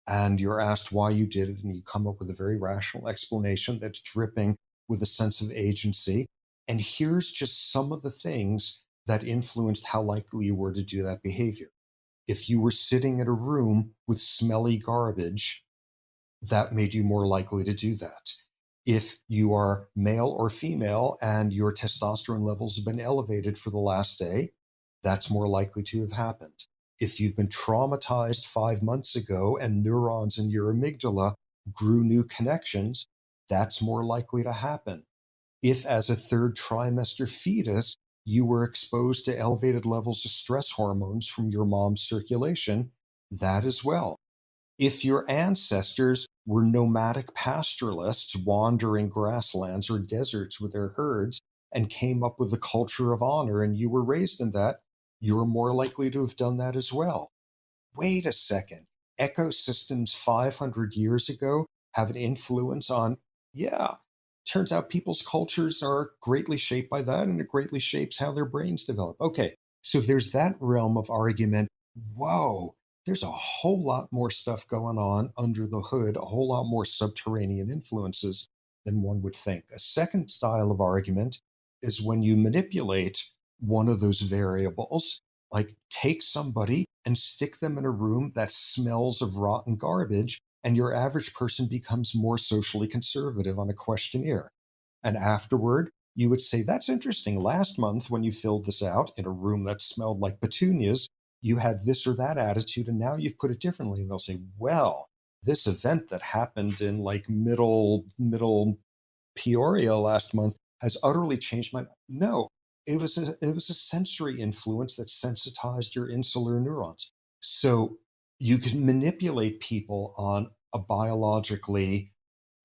[SPEAKER 2] and you're asked why you did it, and you come up with a very rational explanation that's dripping with a sense of agency. And here's just some of the things that influenced how likely you were to do that behavior. If you were sitting in a room with smelly garbage, that made you more likely to do that. If you are male or female and your testosterone levels have been elevated for the last day, that's more likely to have happened. If you've been traumatized 5 months ago and neurons in your amygdala grew new connections, that's more likely to happen. If, as a third trimester fetus, you were exposed to elevated levels of stress hormones from your mom's circulation, that as well. If your ancestors were nomadic pastoralists wandering grasslands or deserts with their herds and came up with a culture of honor and you were raised in that, you're more likely to have done that as well. Wait a second. Ecosystems 500 years ago have an influence on, yeah, turns out people's cultures are greatly shaped by that, and it greatly shapes how their brains develop. Okay, so if there's that realm of argument, whoa, there's a whole lot more stuff going on under the hood, a whole lot more subterranean influences than one would think. A second style of argument is when you manipulate one of those variables, like take somebody and stick them in a room that smells of rotten garbage, and your average person becomes more socially conservative on a questionnaire. And afterward, you would say, "That's interesting. Last month, when you filled this out in a room that smelled like petunias, you had this or that attitude, and now you've put it differently." And they'll say, "Well, this event that happened in like middle Peoria last month has utterly changed my. No, it was a sensory influence that sensitized your insular neurons. So you can manipulate people on a biologically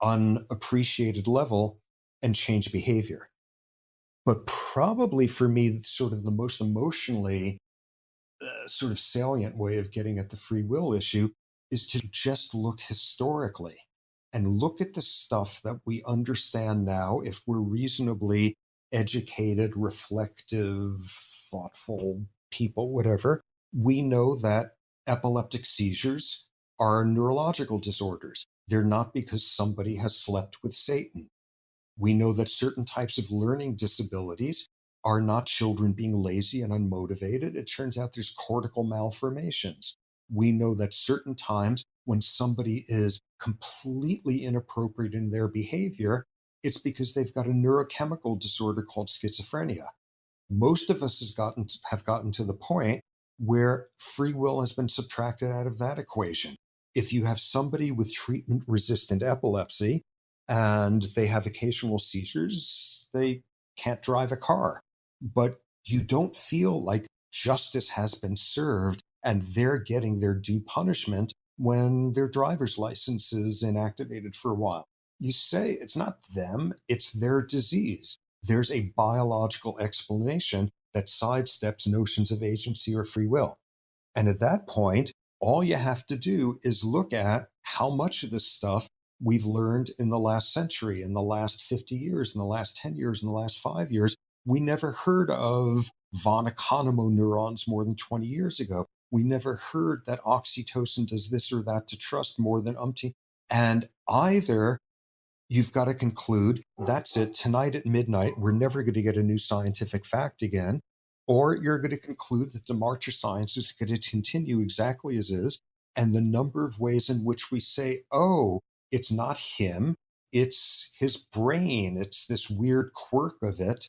[SPEAKER 2] unappreciated level and change behavior. But probably for me, sort of the most emotionally sort of salient way of getting at the free will issue is to just look historically and look at the stuff that we understand now if we're reasonably educated, reflective, thoughtful people, whatever. We know that epileptic seizures are neurological disorders. They're not because somebody has slept with Satan. We know that certain types of learning disabilities are not children being lazy and unmotivated. It turns out there's cortical malformations. We know that certain times when somebody is completely inappropriate in their behavior, it's because they've got a neurochemical disorder called schizophrenia. Most of us have gotten to the point where free will has been subtracted out of that equation. If you have somebody with treatment resistant epilepsy and they have occasional seizures, they can't drive a car. But you don't feel like justice has been served and they're getting their due punishment when their driver's license is inactivated for a while. You say it's not them, it's their disease. There's a biological explanation that sidesteps notions of agency or free will. And at that point, all you have to do is look at how much of this stuff we've learned in the last century, in the last 50 years, in the last 10 years, in the last 5 years. We never heard of von Economo neurons more than 20 years ago. We never heard that oxytocin does this or that to trust more than umpteen. And either you've got to conclude that's it, tonight at midnight, we're never going to get a new scientific fact again. Or you're going to conclude that the march of science is going to continue exactly as is. And the number of ways in which we say, oh, it's not him, it's his brain, it's this weird quirk of it,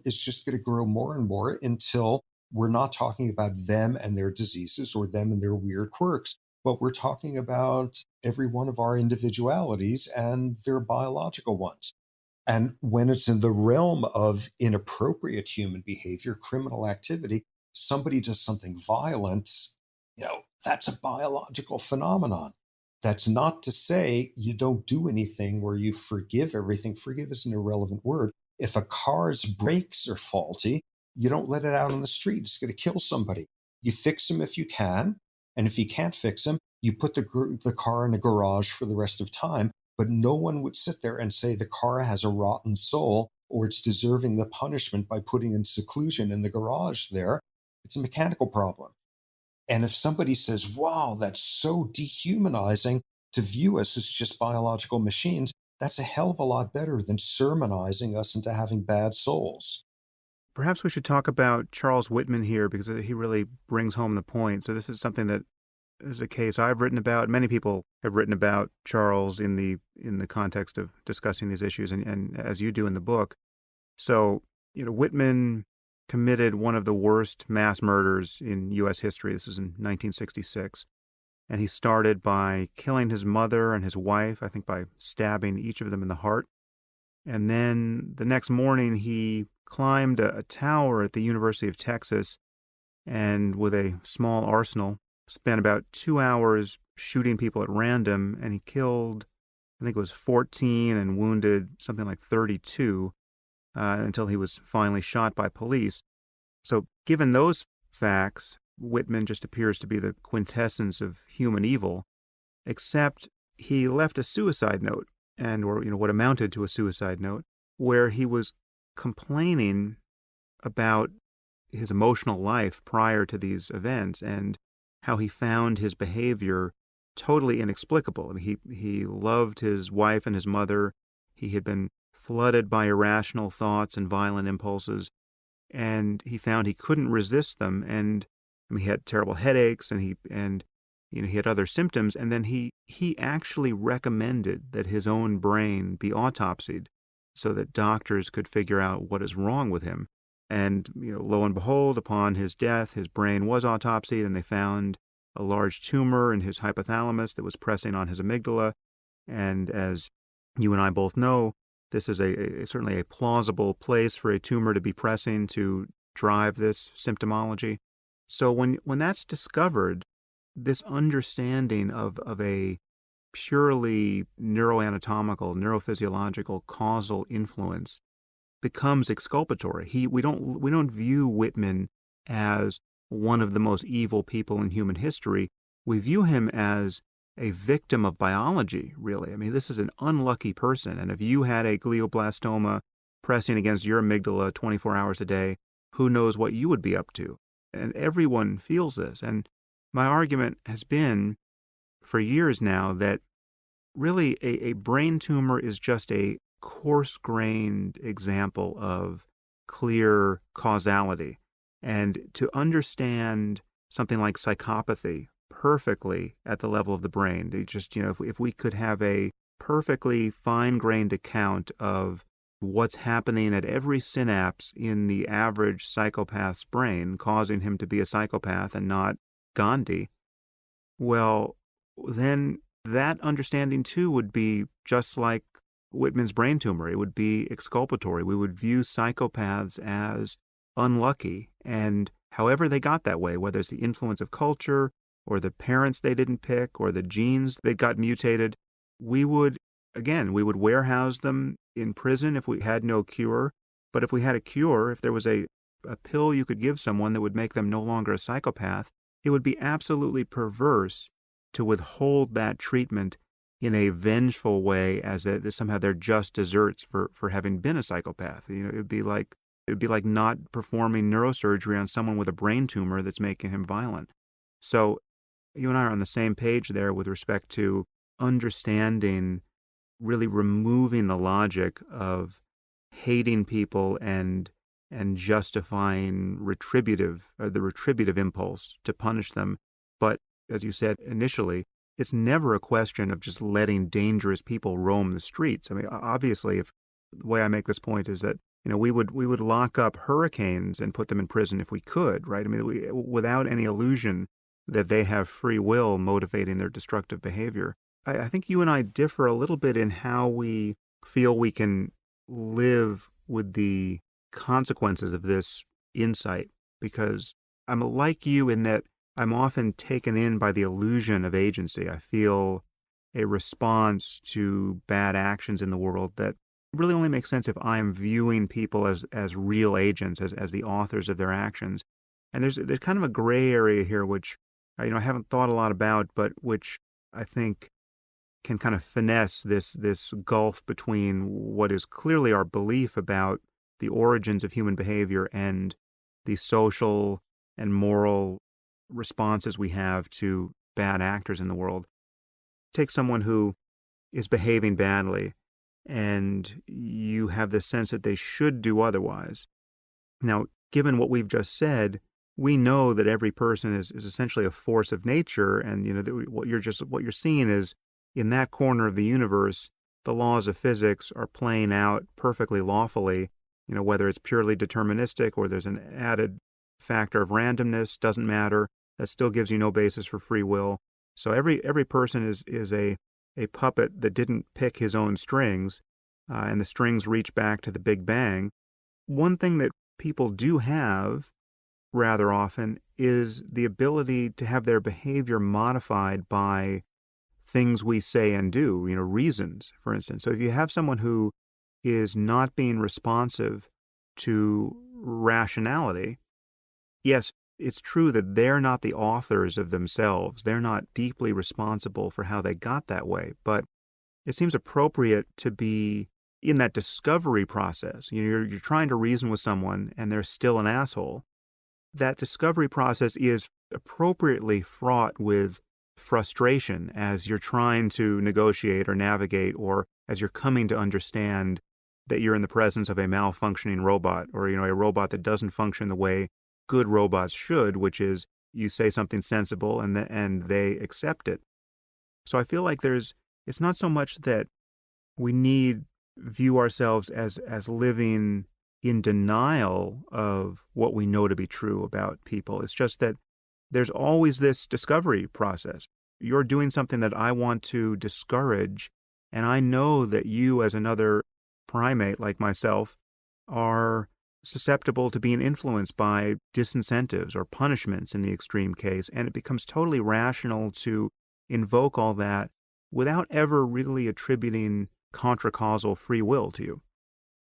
[SPEAKER 2] is just going to grow more and more until we're not talking about them and their diseases or them and their weird quirks, but we're talking about every one of our individualities and their biological ones. And when it's in the realm of inappropriate human behavior, criminal activity, somebody does something violent, that's a biological phenomenon. That's not to say you don't do anything where you forgive everything. Forgive is an irrelevant word. If a car's brakes are faulty, you don't let it out on the street. It's going to kill somebody. You fix them if you can. And if you can't fix them, you put the car in a garage for the rest of time. But no one would sit there and say the car has a rotten soul or it's deserving the punishment by putting in seclusion in the garage there. It's a mechanical problem. And if somebody says, wow, that's so dehumanizing to view us as just biological machines, that's a hell of a lot better than sermonizing us into having bad souls.
[SPEAKER 1] Perhaps we should talk about Charles Whitman here because he really brings home the point. So this is something that is a case I've written about. Many people have written about Charles in the context of discussing these issues, and as you do in the book. So, Whitman committed one of the worst mass murders in U.S. history. This was in 1966. And he started by killing his mother and his wife, I think by stabbing each of them in the heart. And then the next morning, he climbed a tower at the University of Texas and with a small arsenal, spent about 2 hours shooting people at random, and he killed, I think it was 14 and wounded something like 32 until he was finally shot by police. So given those facts, Whitman just appears to be the quintessence of human evil, except he left a suicide note, or what amounted to a suicide note, where he was complaining about his emotional life prior to these events and how he found his behavior totally inexplicable. I mean, he loved his wife and his mother. He had been flooded by irrational thoughts and violent impulses, and he found he couldn't resist them. And I mean, he had terrible headaches, and he had other symptoms. And then he actually recommended that his own brain be autopsied so that doctors could figure out what is wrong with him. And lo and behold, upon his death, his brain was autopsied, and they found a large tumor in his hypothalamus that was pressing on his amygdala. And as you and I both know, this is certainly a plausible place for a tumor to be pressing to drive this symptomology. So when that's discovered, this understanding of a purely neuroanatomical, neurophysiological causal influence becomes exculpatory. We don't view Whitman as one of the most evil people in human history. We view him as a victim of biology, really. I mean, this is an unlucky person, and if you had a glioblastoma pressing against your amygdala 24 hours a day, who knows what you would be up to? And everyone feels this. And my argument has been for years now that really a brain tumor is just a coarse-grained example of clear causality. And to understand something like psychopathy perfectly at the level of the brain, if we could have a perfectly fine-grained account of what's happening at every synapse in the average psychopath's brain, causing him to be a psychopath and not Gandhi, well, then that understanding too would be just like Whitman's brain tumor. It would be exculpatory. We would view psychopaths as unlucky, and however they got that way, whether it's the influence of culture or the parents they didn't pick or the genes that got mutated, we would warehouse them in prison if we had no cure. But if we had a cure, if there was a pill you could give someone that would make them no longer a psychopath, it would be absolutely perverse to withhold that treatment in a vengeful way, as that somehow they're just desserts for having been a psychopath. It would be like not performing neurosurgery on someone with a brain tumor that's making him violent. So you and I are on the same page there with respect to understanding, really removing the logic of hating people and justifying the retributive impulse to punish them. But as you said initially, it's never a question of just letting dangerous people roam the streets. I mean, obviously, if the way I make this point is that we would lock up hurricanes and put them in prison if we could, right? I mean, without any illusion that they have free will motivating their destructive behavior. I think you and I differ a little bit in how we feel we can live with the consequences of this insight, because I'm like you in that I'm often taken in by the illusion of agency. I feel a response to bad actions in the world that really only makes sense if I'm viewing people as real agents, as the authors of their actions. And there's kind of a gray area here, which I haven't thought a lot about, but which I think can kind of finesse this gulf between what is clearly our belief about the origins of human behavior and the social and moral responses we have to bad actors in the world. Take someone who is behaving badly, and you have the sense that they should do otherwise. Now, given what we've just said, we know that every person is essentially a force of nature, and what you're seeing is, in that corner of the universe, the laws of physics are playing out perfectly lawfully. Whether it's purely deterministic or there's an added factor of randomness, doesn't matter. That still gives you no basis for free will. So every person is a puppet that didn't pick his own strings, and the strings reach back to the Big Bang. One thing that people do have rather often is the ability to have their behavior modified by things we say and do, reasons, for instance. So if you have someone who is not being responsive to rationality, yes, it's true that they're not the authors of themselves. They're not deeply responsible for how they got that way. But it seems appropriate to be in that discovery process. You're trying to reason with someone and they're still an asshole. That discovery process is appropriately fraught with frustration as you're trying to negotiate or navigate, or as you're coming to understand that you're in the presence of a malfunctioning robot, or a robot that doesn't function the way good robots should, which is you say something sensible and they accept it. So I feel like it's not so much that we view ourselves as living in denial of what we know to be true about people. It's just that there's always this discovery process. You're doing something that I want to discourage, and I know that you, as another primate like myself are susceptible to being influenced by disincentives or punishments in the extreme case, and it becomes totally rational to invoke all that without ever really attributing contra-causal free will to you.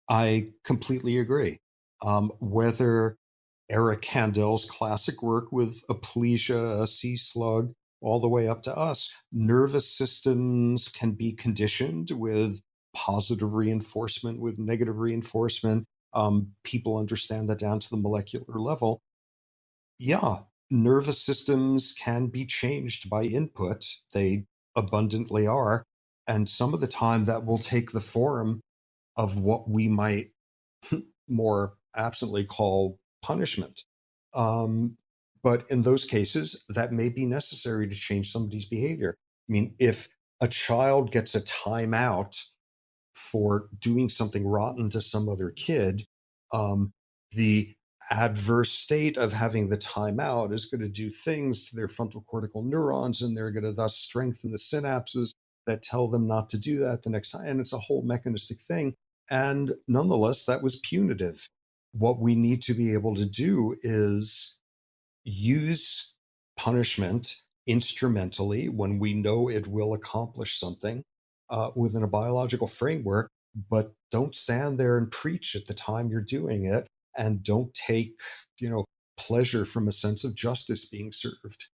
[SPEAKER 2] I completely agree. Whether Eric Kandel's classic work with aplesia, a sea slug, all the way up to us, nervous systems can be conditioned with positive reinforcement, with negative reinforcement. People understand that down to the molecular level. Yeah, nervous systems can be changed by input. They abundantly are. And some of the time that will take the form of what we might more absently call punishment. Um, but in those cases, that may be necessary to change somebody's behavior. I mean, if a child gets a timeout for doing something rotten to some other kid, the adverse state of having the timeout is going to do things to their frontal cortical neurons, and they're going to thus strengthen the synapses that tell them not to do that the next time. And it's a whole mechanistic thing. And nonetheless, that was punitive. What we need to be able to do is use punishment instrumentally when we know it will accomplish something within a biological framework, but don't stand there and preach at the time you're doing it, and don't take, you know, pleasure from a sense of justice being served.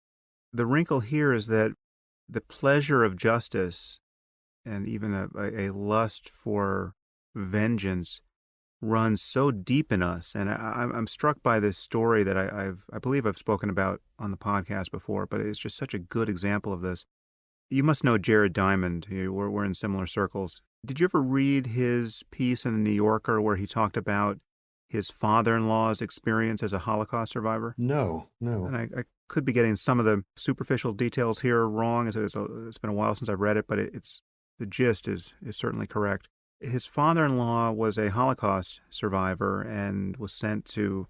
[SPEAKER 1] The wrinkle here is that the pleasure of justice and even a lust for vengeance runs so deep in us. And I'm struck by this story that I believe I've spoken about on the podcast before, but it's just such a good example of this. You must know Jared Diamond. We're in similar circles. Did you ever read his piece in the New Yorker where he talked about his father-in-law's experience as a Holocaust survivor?
[SPEAKER 2] No,
[SPEAKER 1] And
[SPEAKER 2] no.
[SPEAKER 1] I could be getting some of the superficial details here wrong. It's been a while since I've read it, but it's the gist is certainly correct. His father-in-law was a Holocaust survivor and was sent to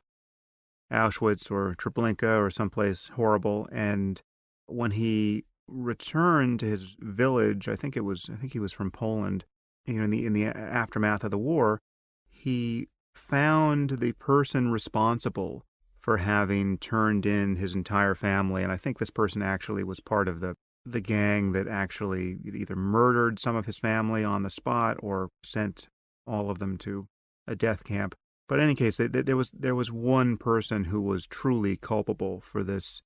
[SPEAKER 1] Auschwitz or Treblinka or someplace horrible. And when he returned to his village, I think he was from Poland, in the aftermath of the war, he found the person responsible for having turned in his entire family. And I think this person actually was part of the gang that actually either murdered some of his family on the spot or sent all of them to a death camp. But in any case, there was one person who was truly culpable for this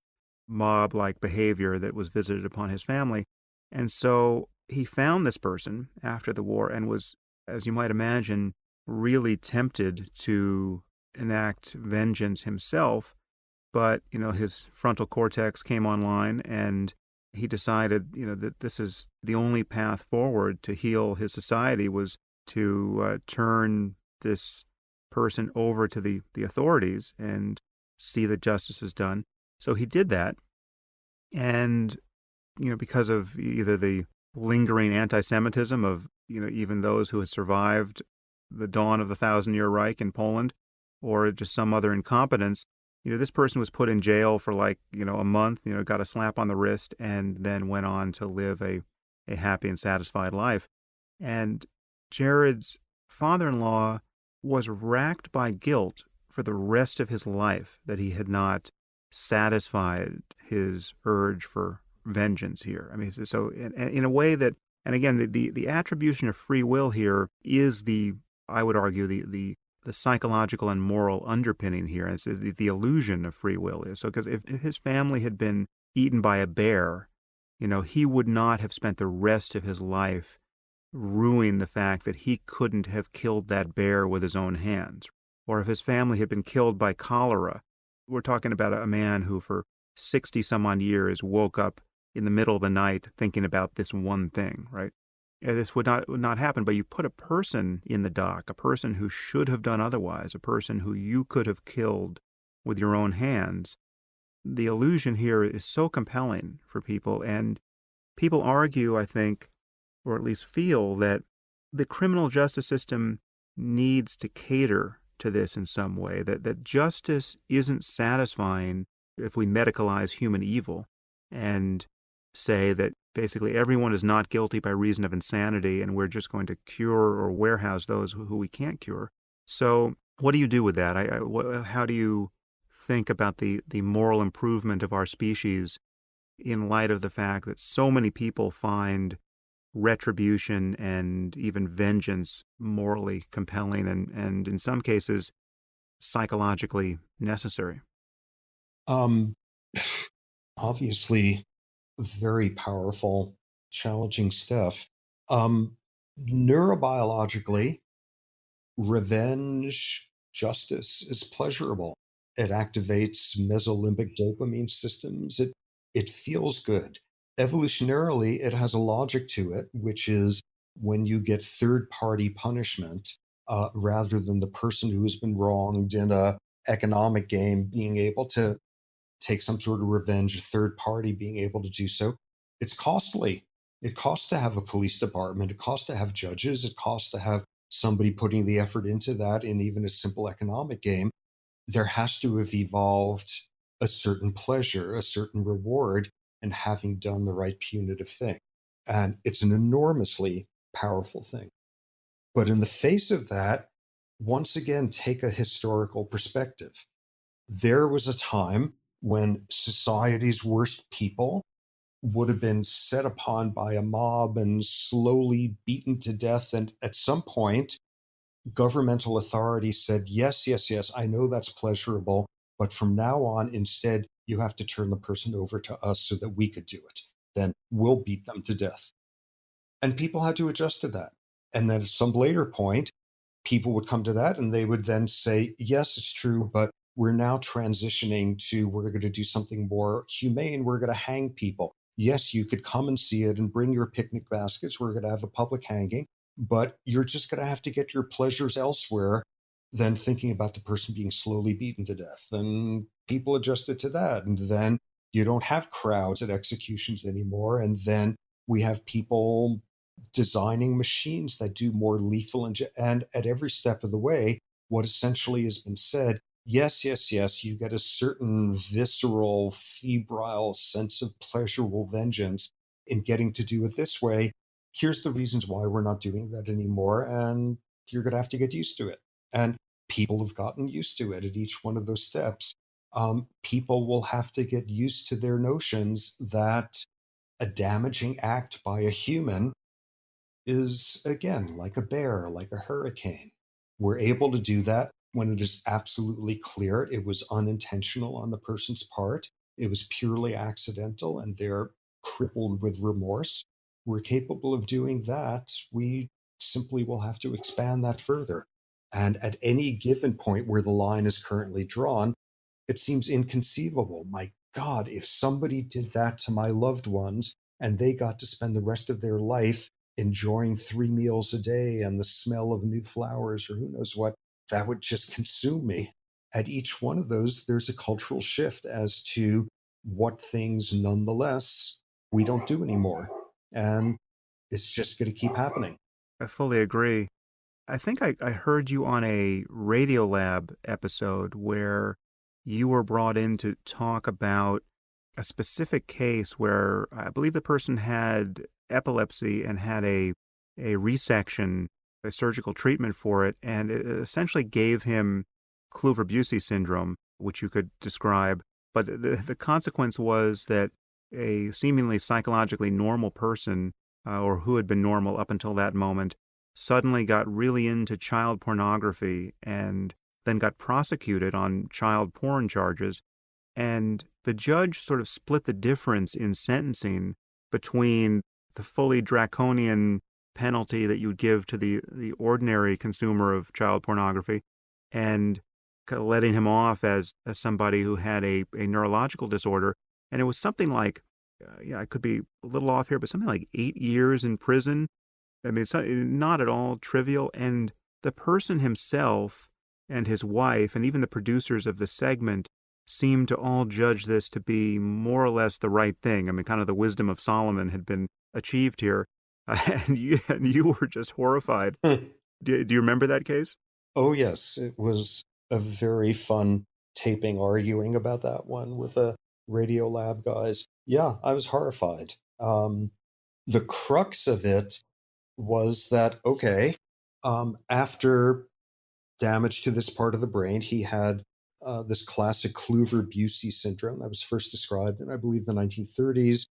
[SPEAKER 1] mob-like behavior that was visited upon his family. And so he found this person after the war and was, as you might imagine, really tempted to enact vengeance himself. But, his frontal cortex came online and he decided, that this is the only path forward to heal his society was to turn this person over to the authorities and see that justice is done. So he did that. And, because of either the lingering anti-Semitism of, even those who had survived the dawn of the Thousand-Year Reich in Poland, or just some other incompetence, this person was put in jail for a month, got a slap on the wrist, and then went on to live a happy and satisfied life. And Jared's father-in-law was racked by guilt for the rest of his life that he had not satisfied his urge for vengeance here. I mean, so in a way that, and again, the attribution of free will here is I would argue, the psychological and moral underpinning here. It's the illusion of free will is. So because if his family had been eaten by a bear, he would not have spent the rest of his life rueing the fact that he couldn't have killed that bear with his own hands. Or if his family had been killed by cholera, we're talking about a man who for 60 some odd years woke up in the middle of the night thinking about this one thing, right? This would not happen, but you put a person in the dock, a person who should have done otherwise, a person who you could have killed with your own hands. The illusion here is so compelling for people, and people argue, I think, or at least feel that the criminal justice system needs to cater to this in some way, that justice isn't satisfying if we medicalize human evil and say that basically everyone is not guilty by reason of insanity, and we're just going to cure or warehouse those who we can't cure. So, what do you do with that? How do you think about the moral improvement of our species in light of the fact that so many people find retribution and even vengeance morally compelling and in some cases psychologically necessary?
[SPEAKER 2] Um, Obviously, very powerful, challenging stuff. Um, Neurobiologically, revenge justice is pleasurable. It activates mesolimbic dopamine systems. It feels good. Evolutionarily, it has a logic to it, which is when you get third party punishment, rather than the person who's been wronged in a economic game being able to take some sort of revenge, a third party being able to do so, it's costly. It costs to have a police department. It costs to have judges. It costs to have somebody putting the effort into that in even a simple economic game. There has to have evolved a certain pleasure, a certain reward in having done the right punitive thing. And it's an enormously powerful thing. But in the face of that, once again, take a historical perspective. There was a time when society's worst people would have been set upon by a mob and slowly beaten to death. And at some point, governmental authorities said, yes, yes, yes, I know that's pleasurable, but from now on, instead, you have to turn the person over to us so that we could do it. Then we'll beat them to death. And people had to adjust to that. And then at some later point, people would come to that and they would then say, yes, it's true, but we're now transitioning to, we're going to do something more humane. We're going to hang people. Yes, you could come and see it and bring your picnic baskets. We're going to have a public hanging, but you're just going to have to get your pleasures elsewhere than thinking about the person being slowly beaten to death. And people adjusted to that. And then you don't have crowds at executions anymore. And then we have people designing machines that do more lethal and at every step of the way, what essentially has been said, yes, yes, yes, you get a certain visceral, febrile sense of pleasurable vengeance in getting to do it this way. Here's the reasons why we're not doing that anymore, and you're going to have to get used to it. And people have gotten used to it at each one of those steps. People will have to get used to their notions that a damaging act by a human is, again, like a bear, like a hurricane. We're able to do that when it is absolutely clear it was unintentional on the person's part, it was purely accidental, and they're crippled with remorse. We're capable of doing that. We simply will have to expand that further. And at any given point where the line is currently drawn, it seems inconceivable. My God, if somebody did that to my loved ones and they got to spend the rest of their life enjoying 3 meals a day and the smell of new flowers or who knows what, that would just consume me. At each one of those, there's a cultural shift as to what things, nonetheless, we don't do anymore. And it's just going to keep happening.
[SPEAKER 1] I fully agree. I think I heard you on a Radiolab episode where you were brought in to talk about a specific case where I believe the person had epilepsy and had a resection, a surgical treatment for it, and it essentially gave him Kluver-Bucy syndrome, which you could describe. But the consequence was that a seemingly psychologically normal person, or who had been normal up until that moment, suddenly got really into child pornography and then got prosecuted on child porn charges. And the judge sort of split the difference in sentencing between the fully draconian penalty that you would give to the ordinary consumer of child pornography and letting him off as somebody who had a neurological disorder. And it was something like, I could be a little off here, but something like 8 years in prison. I mean, it's not at all trivial. And the person himself and his wife and even the producers of the segment seemed to all judge this to be more or less the right thing. I mean, kind of the wisdom of Solomon had been achieved here. And you were just horrified. Do you remember that case?
[SPEAKER 2] Oh, yes. It was a very fun taping arguing about that one with the Radio Lab guys. Yeah, I was horrified. The crux of it was that, okay, after damage to this part of the brain, he had this classic Kluver-Bucy syndrome that was first described in, I believe, the 1930s,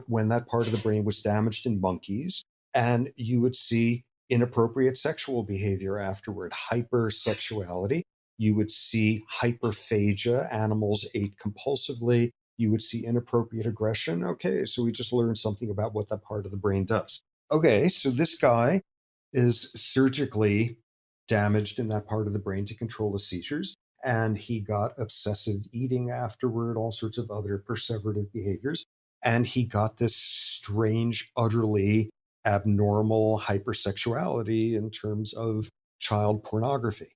[SPEAKER 2] when that part of the brain was damaged in monkeys. And you would see inappropriate sexual behavior afterward, hypersexuality. You would see hyperphagia, animals ate compulsively. You would see inappropriate aggression. Okay, so we just learned something about what that part of the brain does. Okay, so this guy is surgically damaged in that part of the brain to control the seizures. And he got obsessive eating afterward, all sorts of other perseverative behaviors. And he got this strange, utterly abnormal hypersexuality in terms of child pornography.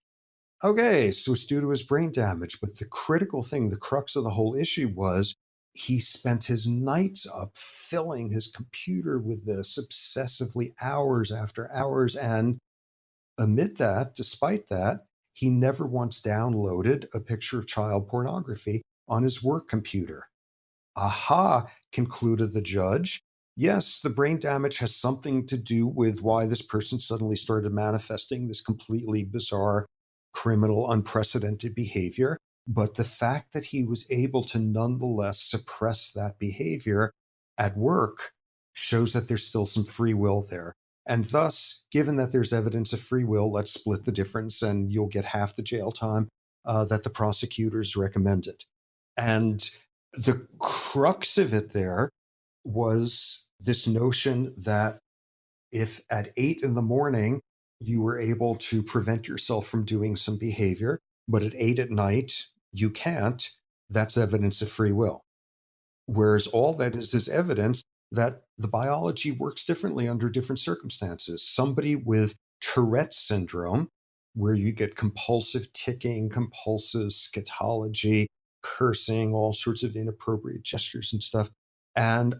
[SPEAKER 2] Okay, so it's due to his brain damage. But the critical thing, the crux of the whole issue was he spent his nights up filling his computer with this obsessively, hours after hours. And amid that, despite that, he never once downloaded a picture of child pornography on his work computer. Aha, concluded the judge. Yes, the brain damage has something to do with why this person suddenly started manifesting this completely bizarre, criminal, unprecedented behavior. But the fact that he was able to nonetheless suppress that behavior at work shows that there's still some free will there. And thus, given that there's evidence of free will, let's split the difference and you'll get half the jail time that the prosecutors recommended. And the crux of it there was this notion that if at 8 in the morning you were able to prevent yourself from doing some behavior, but at 8 at night you can't, that's evidence of free will. Whereas all that is evidence that the biology works differently under different circumstances. Somebody with Tourette's syndrome, where you get compulsive ticking, compulsive scatology, cursing, all sorts of inappropriate gestures and stuff. And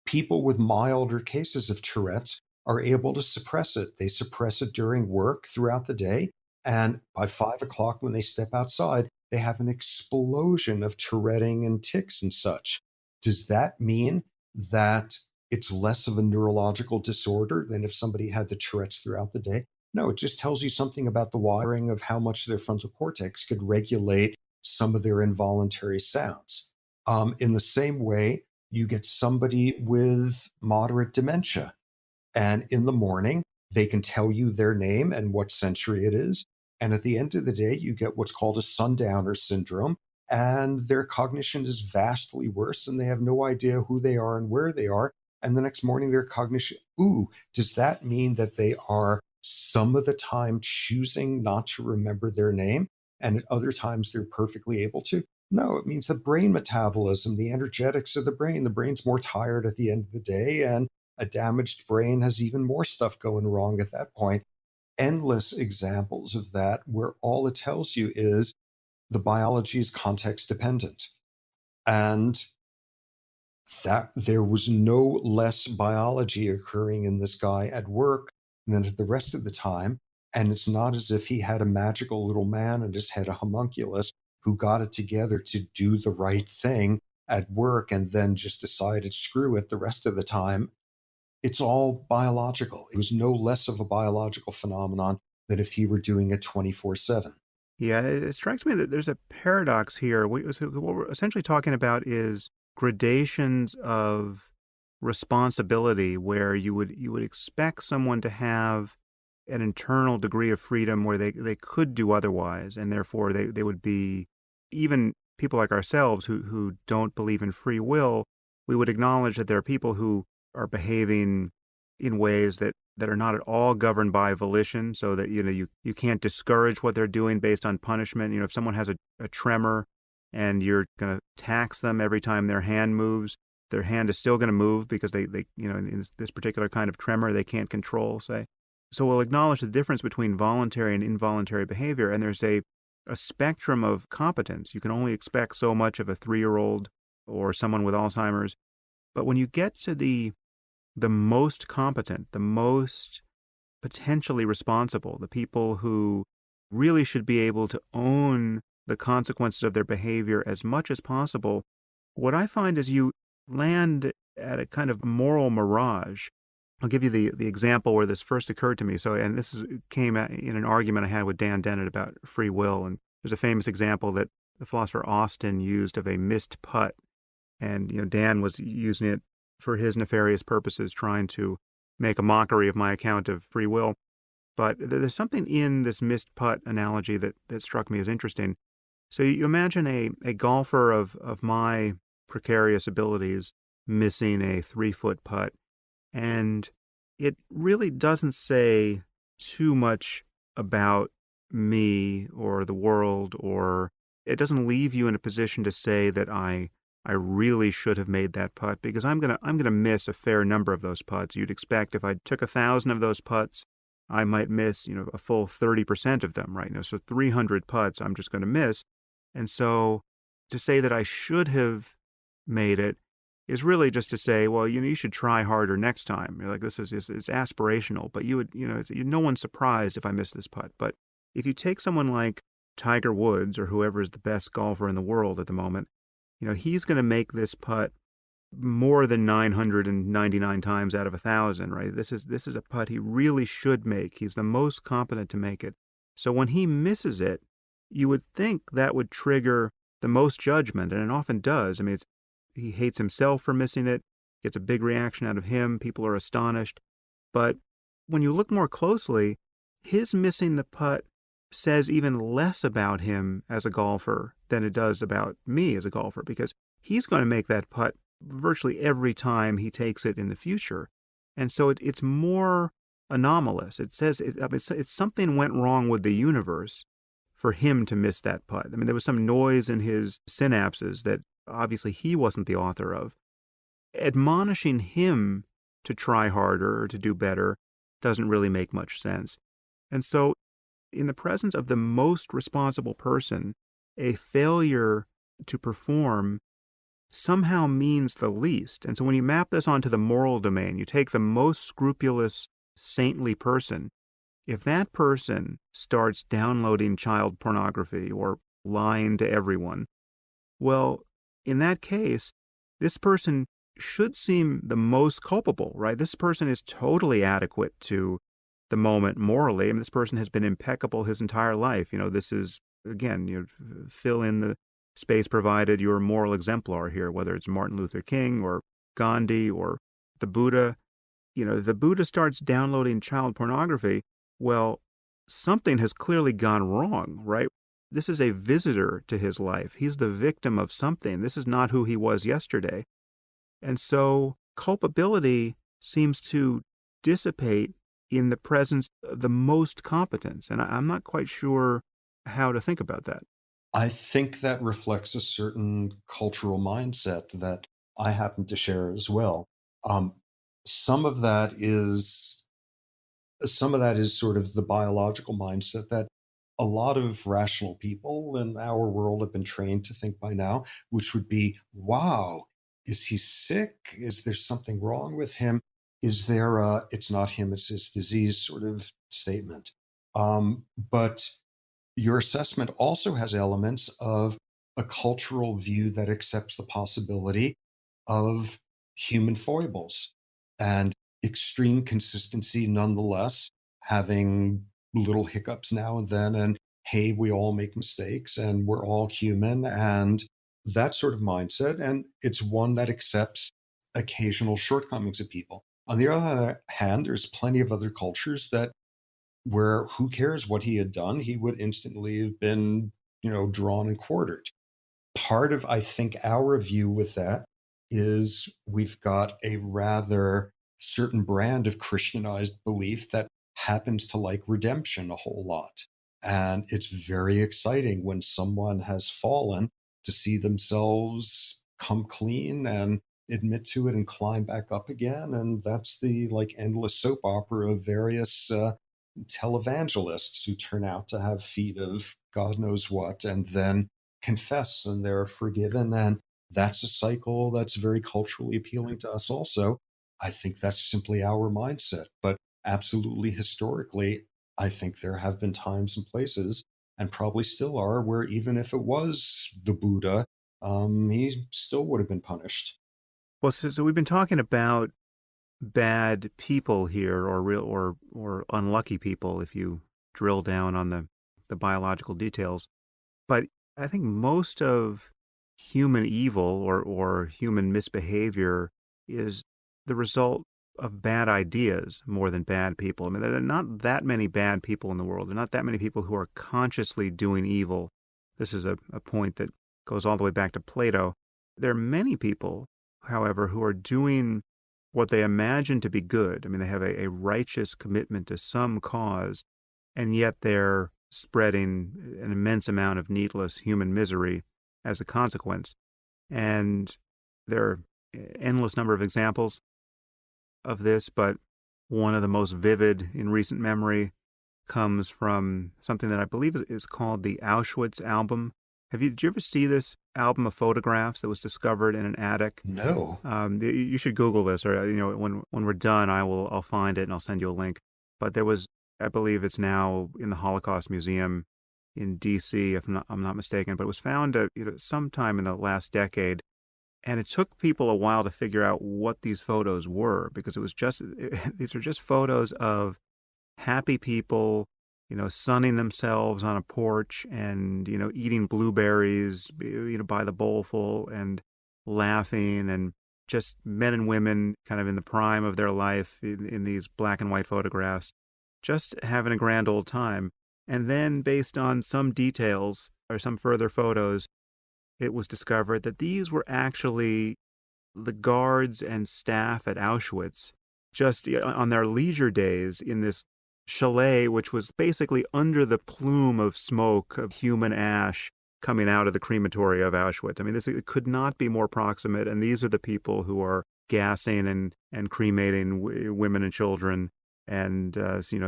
[SPEAKER 2] people with milder cases of Tourette's are able to suppress it. They suppress it during work throughout the day. And by 5 o'clock, when they step outside, they have an explosion of Touretting and tics and such. Does that mean that it's less of a neurological disorder than if somebody had the Tourette's throughout the day? No, it just tells you something about the wiring of how much their frontal cortex could regulate some of their involuntary sounds. In the same way, you get somebody with moderate dementia, and in the morning, they can tell you their name and what century it is. And at the end of the day, you get what's called a sundowner syndrome, and their cognition is vastly worse, and they have no idea who they are and where they are. And the next morning, their cognition, ooh, does that mean that they are some of the time choosing not to remember their name? And at other times, they're perfectly able to? No, it means the brain metabolism, the energetics of the brain's more tired at the end of the day. And a damaged brain has even more stuff going wrong at that point. Endless examples of that, where all it tells you is the biology is context dependent. And that there was no less biology occurring in this guy at work than at the rest of the time. And it's not as if he had a magical little man and just had a homunculus who got it together to do the right thing at work and then just decided, screw it, the rest of the time. It's all biological. It was no less of a biological phenomenon than if he were doing it 24/7.
[SPEAKER 1] Yeah, it strikes me that there's a paradox here. So what we're essentially talking about is gradations of responsibility, where you would expect someone to have an internal degree of freedom where they could do otherwise, and therefore they would be, even people like ourselves who don't believe in free will, we would acknowledge that there are people who are behaving in ways that are not at all governed by volition, so that you can't discourage what they're doing based on punishment. If someone has a tremor and you're going to tax them every time their hand moves, their hand is still going to move because they in this particular kind of tremor they can't control, say. So we'll acknowledge the difference between voluntary and involuntary behavior, and there's a spectrum of competence. You can only expect so much of a 3-year-old or someone with Alzheimer's. But when you get to the most competent, the most potentially responsible, the people who really should be able to own the consequences of their behavior as much as possible, what I find is you land at a kind of moral mirage. I'll give you the example where this first occurred to me. So, and came in an argument I had with Dan Dennett about free will. And there's a famous example that the philosopher Austin used of a missed putt. And, Dan was using it for his nefarious purposes, trying to make a mockery of my account of free will. But there's something in this missed putt analogy that struck me as interesting. So you imagine a golfer of my precarious abilities missing a 3-foot putt, and it really doesn't say too much about me or the world, or it doesn't leave you in a position to say that I really should have made that putt, because I'm gonna miss a fair number of those putts. You'd expect if I took 1,000 of those putts, I might miss, a full 30% of them, right? So 300 putts I'm just going to miss. And so to say that I should have made it is really just to say, well, you should try harder next time. You're like, this is it's aspirational, but no one's surprised if I miss this putt. But if you take someone like Tiger Woods or whoever is the best golfer in the world at the moment, he's going to make this putt more than 999 times out of 1,000, right? This is a putt he really should make. He's the most competent to make it. So when he misses it, you would think that would trigger the most judgment, and it often does. I mean, he hates himself for missing it, gets a big reaction out of him, people are astonished. But when you look more closely, his missing the putt says even less about him as a golfer than it does about me as a golfer, because he's going to make that putt virtually every time he takes it in the future. And so it's more anomalous. It says it's something went wrong with the universe for him to miss that putt. I mean, there was some noise in his synapses that obviously he wasn't the author of. Admonishing him to try harder or to do better doesn't really make much sense. And so in the presence of the most responsible person, a failure to perform somehow means the least. And so when you map this onto the moral domain, you take the most scrupulous, saintly person. If that person starts downloading child pornography or lying to everyone, well, in that case, this person should seem the most culpable, right? This person is totally adequate to the moment morally. I mean, this person has been impeccable his entire life. This is, again, fill in the space provided your moral exemplar here, whether it's Martin Luther King or Gandhi or the Buddha. The Buddha starts downloading child pornography. Well, something has clearly gone wrong, right? This is a visitor to his life. He's the victim of something. This is not who he was yesterday. And so culpability seems to dissipate in the presence of the most competence. And I'm not quite sure how to think about that.
[SPEAKER 2] I think that reflects a certain cultural mindset that I happen to share as well. Um, some of that is some of that is sort of the biological mindset that a lot of rational people in our world have been trained to think by now, which would be, wow, is he sick? Is there something wrong with him? Is there a, it's not him, it's his disease sort of statement? But your assessment also has elements of a cultural view that accepts the possibility of human foibles and extreme consistency nonetheless, having little hiccups now and then. And hey, we all make mistakes and we're all human, and that sort of mindset. And it's one that accepts occasional shortcomings of people. On the other hand, there's plenty of other cultures that where who cares what he had done? He would instantly have been, drawn and quartered. Part of, I think, our view with that is we've got a rather certain brand of Christianized belief that happens to like redemption a whole lot. And it's very exciting when someone has fallen to see themselves come clean and admit to it and climb back up again. And that's the like endless soap opera of various televangelists who turn out to have feet of God knows what and then confess and they're forgiven. And that's a cycle that's very culturally appealing to us also. I think that's simply our mindset. But absolutely historically, I think there have been times and places, and probably still are, where even if it was the Buddha, he still would have been punished.
[SPEAKER 1] Well, so we've been talking about bad people here, or real or unlucky people, if you drill down on the biological details. But I think most of human evil or human misbehavior is the result of bad ideas more than bad people. I mean, there are not that many bad people in the world. There are not that many people who are consciously doing evil. This is a point that goes all the way back to Plato. There are many people, however, who are doing what they imagine to be good. I mean, they have a righteous commitment to some cause, and yet they're spreading an immense amount of needless human misery as a consequence. And there are endless number of examples of this, but one of the most vivid in recent memory comes from something that I believe is called the Auschwitz album. Did you ever see this album of photographs that was discovered in an attic?
[SPEAKER 2] No.
[SPEAKER 1] You should Google this, or when we're done, I'll find it and I'll send you a link. But there was, I believe it's now in the Holocaust Museum in D.C., if I'm not mistaken. But it was found sometime in the last decade, and it took people a while to figure out what these photos were, because it was just these are just photos of happy people, sunning themselves on a porch and, eating blueberries, by the bowlful, and laughing, and just men and women kind of in the prime of their life in these black and white photographs, just having a grand old time. And then, based on some details or some further photos, it was discovered that these were actually the guards and staff at Auschwitz, just on their leisure days in this chalet, which was basically under the plume of smoke of human ash coming out of the crematory of Auschwitz. I mean, it could not be more proximate. And these are the people who are gassing and cremating women and children, and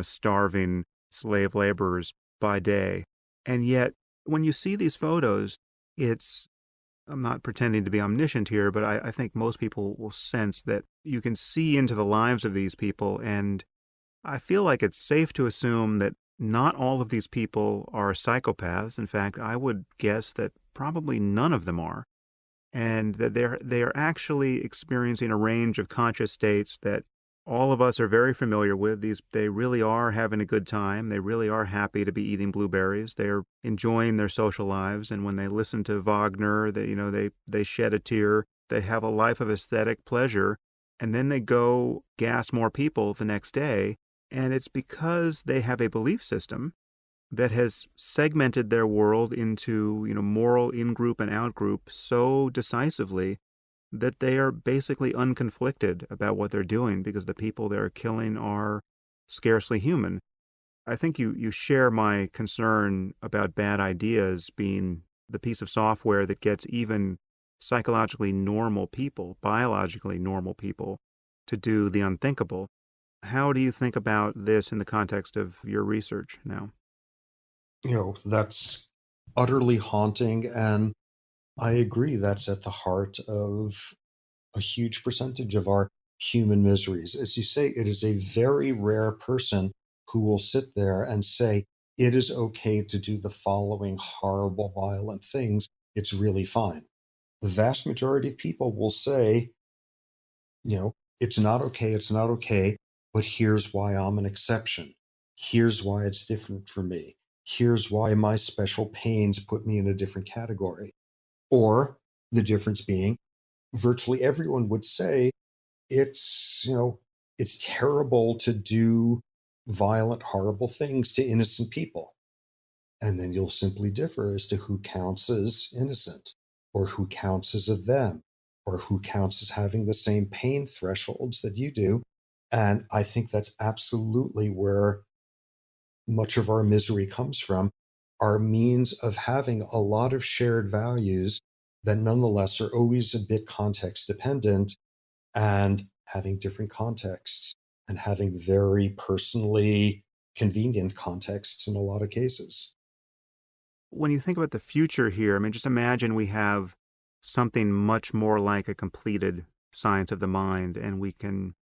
[SPEAKER 1] starving slave laborers by day. And yet, when you see these photos, I'm not pretending to be omniscient here, but I think most people will sense that you can see into the lives of these people. And I feel like it's safe to assume that not all of these people are psychopaths. In fact, I would guess that probably none of them are, and that they are actually experiencing a range of conscious states that all of us are very familiar with. They really are having a good time. They really are happy to be eating blueberries. They're enjoying their social lives, and when they listen to Wagner, they shed a tear. They have a life of aesthetic pleasure, and then they go gas more people the next day. And it's because they have a belief system that has segmented their world into, moral in-group and out-group so decisively that they are basically unconflicted about what they're doing, because the people they're killing are scarcely human. I think you share my concern about bad ideas being the piece of software that gets even psychologically normal people, biologically normal people, to do the unthinkable. How do you think about this in the context of your research now?
[SPEAKER 2] That's utterly haunting. And I agree, that's at the heart of a huge percentage of our human miseries. As you say, it is a very rare person who will sit there and say, it is okay to do the following horrible, violent things. It's really fine. The vast majority of people will say, it's not okay, it's not okay, but here's why I'm an exception. Here's why it's different for me. Here's why my special pains put me in a different category. Or the difference being, virtually everyone would say it's terrible to do violent, horrible things to innocent people. And then you'll simply differ as to who counts as innocent, or who counts as a them, or who counts as having the same pain thresholds that you do. And I think that's absolutely where much of our misery comes from, our means of having a lot of shared values that nonetheless are always a bit context dependent, and having different contexts, and having very personally convenient contexts in a lot of cases.
[SPEAKER 1] When you think about the future here, I mean, just imagine we have something much more like a completed science of the mind, and we can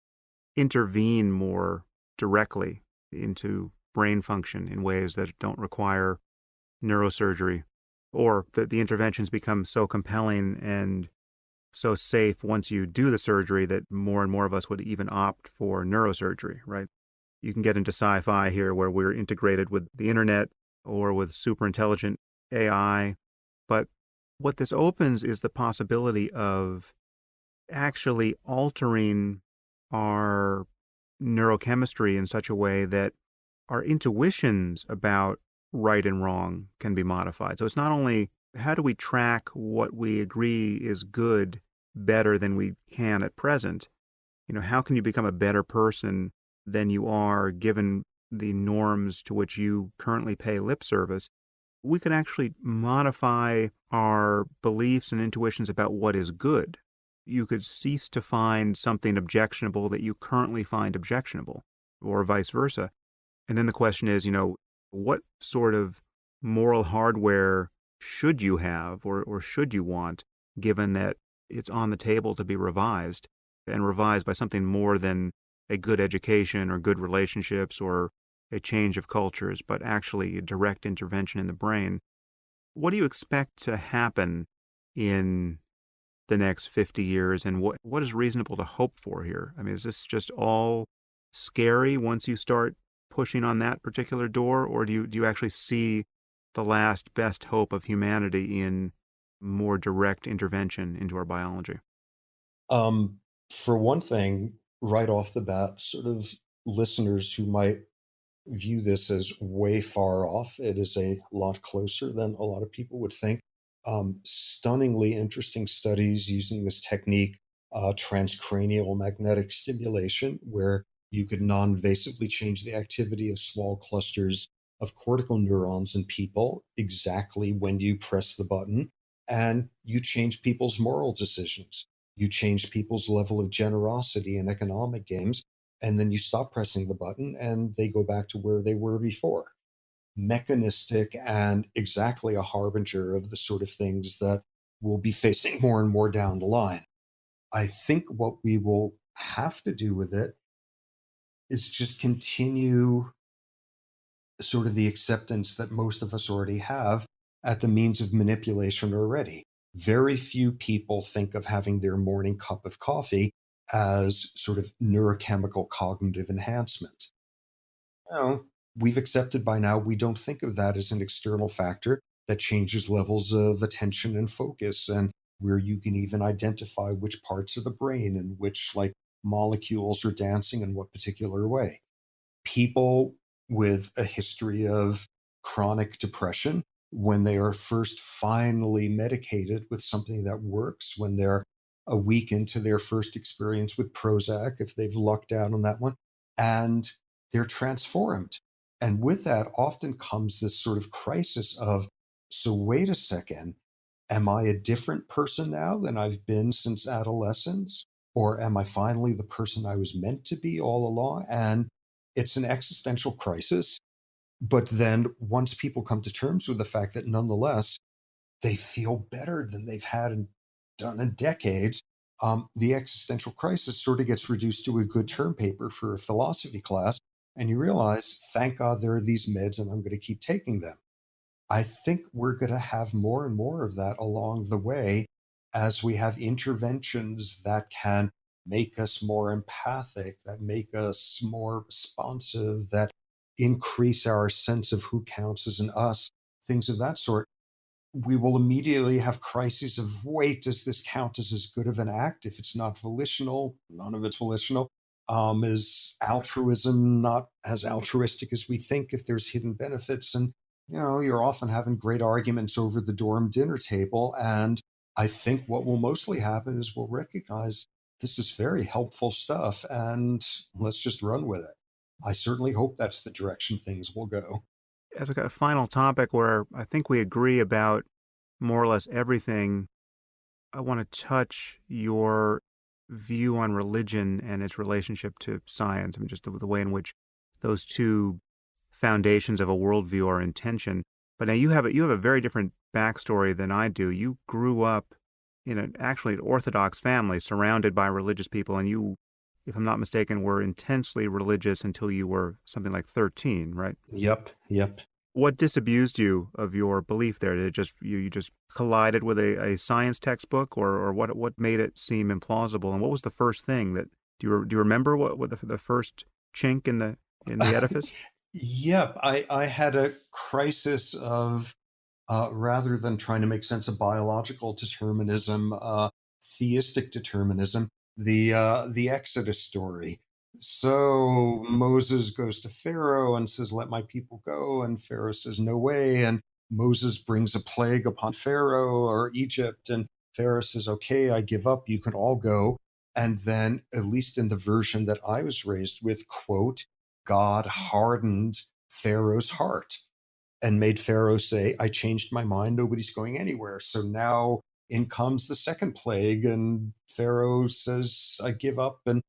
[SPEAKER 1] intervene more directly into brain function in ways that don't require neurosurgery, or that the interventions become so compelling and so safe once you do the surgery that more and more of us would even opt for neurosurgery, right? You can get into sci-fi here where we're integrated with the internet or with super intelligent AI. But what this opens is the possibility of actually altering our neurochemistry in such a way that our intuitions about right and wrong can be modified. So it's not only how do we track what we agree is good better than we can at present, how can you become a better person than you are given the norms to which you currently pay lip service? We can actually modify our beliefs and intuitions about what is good. You could cease to find something objectionable that you currently find objectionable, or vice versa. And then the question is, what sort of moral hardware should you have or should you want, given that it's on the table to be revised and revised by something more than a good education or good relationships or a change of cultures, but actually a direct intervention in the brain. What do you expect to happen in the next 50 years, and what is reasonable to hope for here? I mean, is this just all scary once you start pushing on that particular door, or do you actually see the last best hope of humanity in more direct intervention into our biology?
[SPEAKER 2] Um, for one thing, right off the bat, sort of listeners who might view this as way far off, it is a lot closer than a lot of people would think. Stunningly interesting studies using this technique, transcranial magnetic stimulation, where you could non-invasively change the activity of small clusters of cortical neurons in people exactly when you press the button, and you change people's moral decisions. You change people's level of generosity in economic games, and then you stop pressing the button and they go back to where they were before. Mechanistic and exactly a harbinger of the sort of things that we'll be facing more and more down the line. I think what we will have to do with it is just continue sort of the acceptance that most of us already have at the means of manipulation already. Very few people think of having their morning cup of coffee as sort of neurochemical cognitive enhancement. No, we've accepted by now we don't think of that as an external factor that changes levels of attention and focus, and where you can even identify which parts of the brain and which like molecules are dancing in what particular way. People with a history of chronic depression, when they are first finally medicated with something that works, when they're a week into their first experience with Prozac, if they've lucked out on that one, and they're transformed. And with that often comes this sort of crisis of, so wait a second, am I a different person now than I've been since adolescence? Or am I finally the person I was meant to be all along? And it's an existential crisis. But then once people come to terms with the fact that nonetheless they feel better than they've had and done in decades, the existential crisis sort of gets reduced to a good term paper for a philosophy class. And you realize, thank God there are these meds and I'm going to keep taking them. I think we're going to have more and more of that along the way as we have interventions that can make us more empathic, that make us more responsive, that increase our sense of who counts as an us, things of that sort. We will immediately have crises of, wait, does this count as good of an act? If it's not volitional, none of it's volitional. Is altruism not as altruistic as we think if there's hidden benefits? And, you're often having great arguments over the dorm dinner table. And I think what will mostly happen is we'll recognize this is very helpful stuff and let's just run with it. I certainly hope that's the direction things will go.
[SPEAKER 1] As a final topic where I think we agree about more or less everything, I want to touch your view on religion and its relationship to science. I mean, just the way in which those two foundations of a worldview are in tension. But now you have a very different backstory than I do. You grew up in actually an Orthodox family surrounded by religious people, and you, if I'm not mistaken, were intensely religious until you were something like 13, right?
[SPEAKER 2] Yep. Yep.
[SPEAKER 1] What disabused you of your belief there? Did it just you just collided with a science textbook, or what made it seem implausible? And what was the first thing that do you remember what the first chink in the edifice?
[SPEAKER 2] Yep, I had a crisis of rather than trying to make sense of biological determinism, theistic determinism, the Exodus story. So Moses goes to Pharaoh and says, "Let my people go," and Pharaoh says, "No way." And Moses brings a plague upon Pharaoh or Egypt, and Pharaoh says, "Okay, I give up. You can all go." And then, at least in the version that I was raised with, quote, God hardened Pharaoh's heart and made Pharaoh say, "I changed my mind. Nobody's going anywhere." So now in comes the second plague, and Pharaoh says, "I give up." And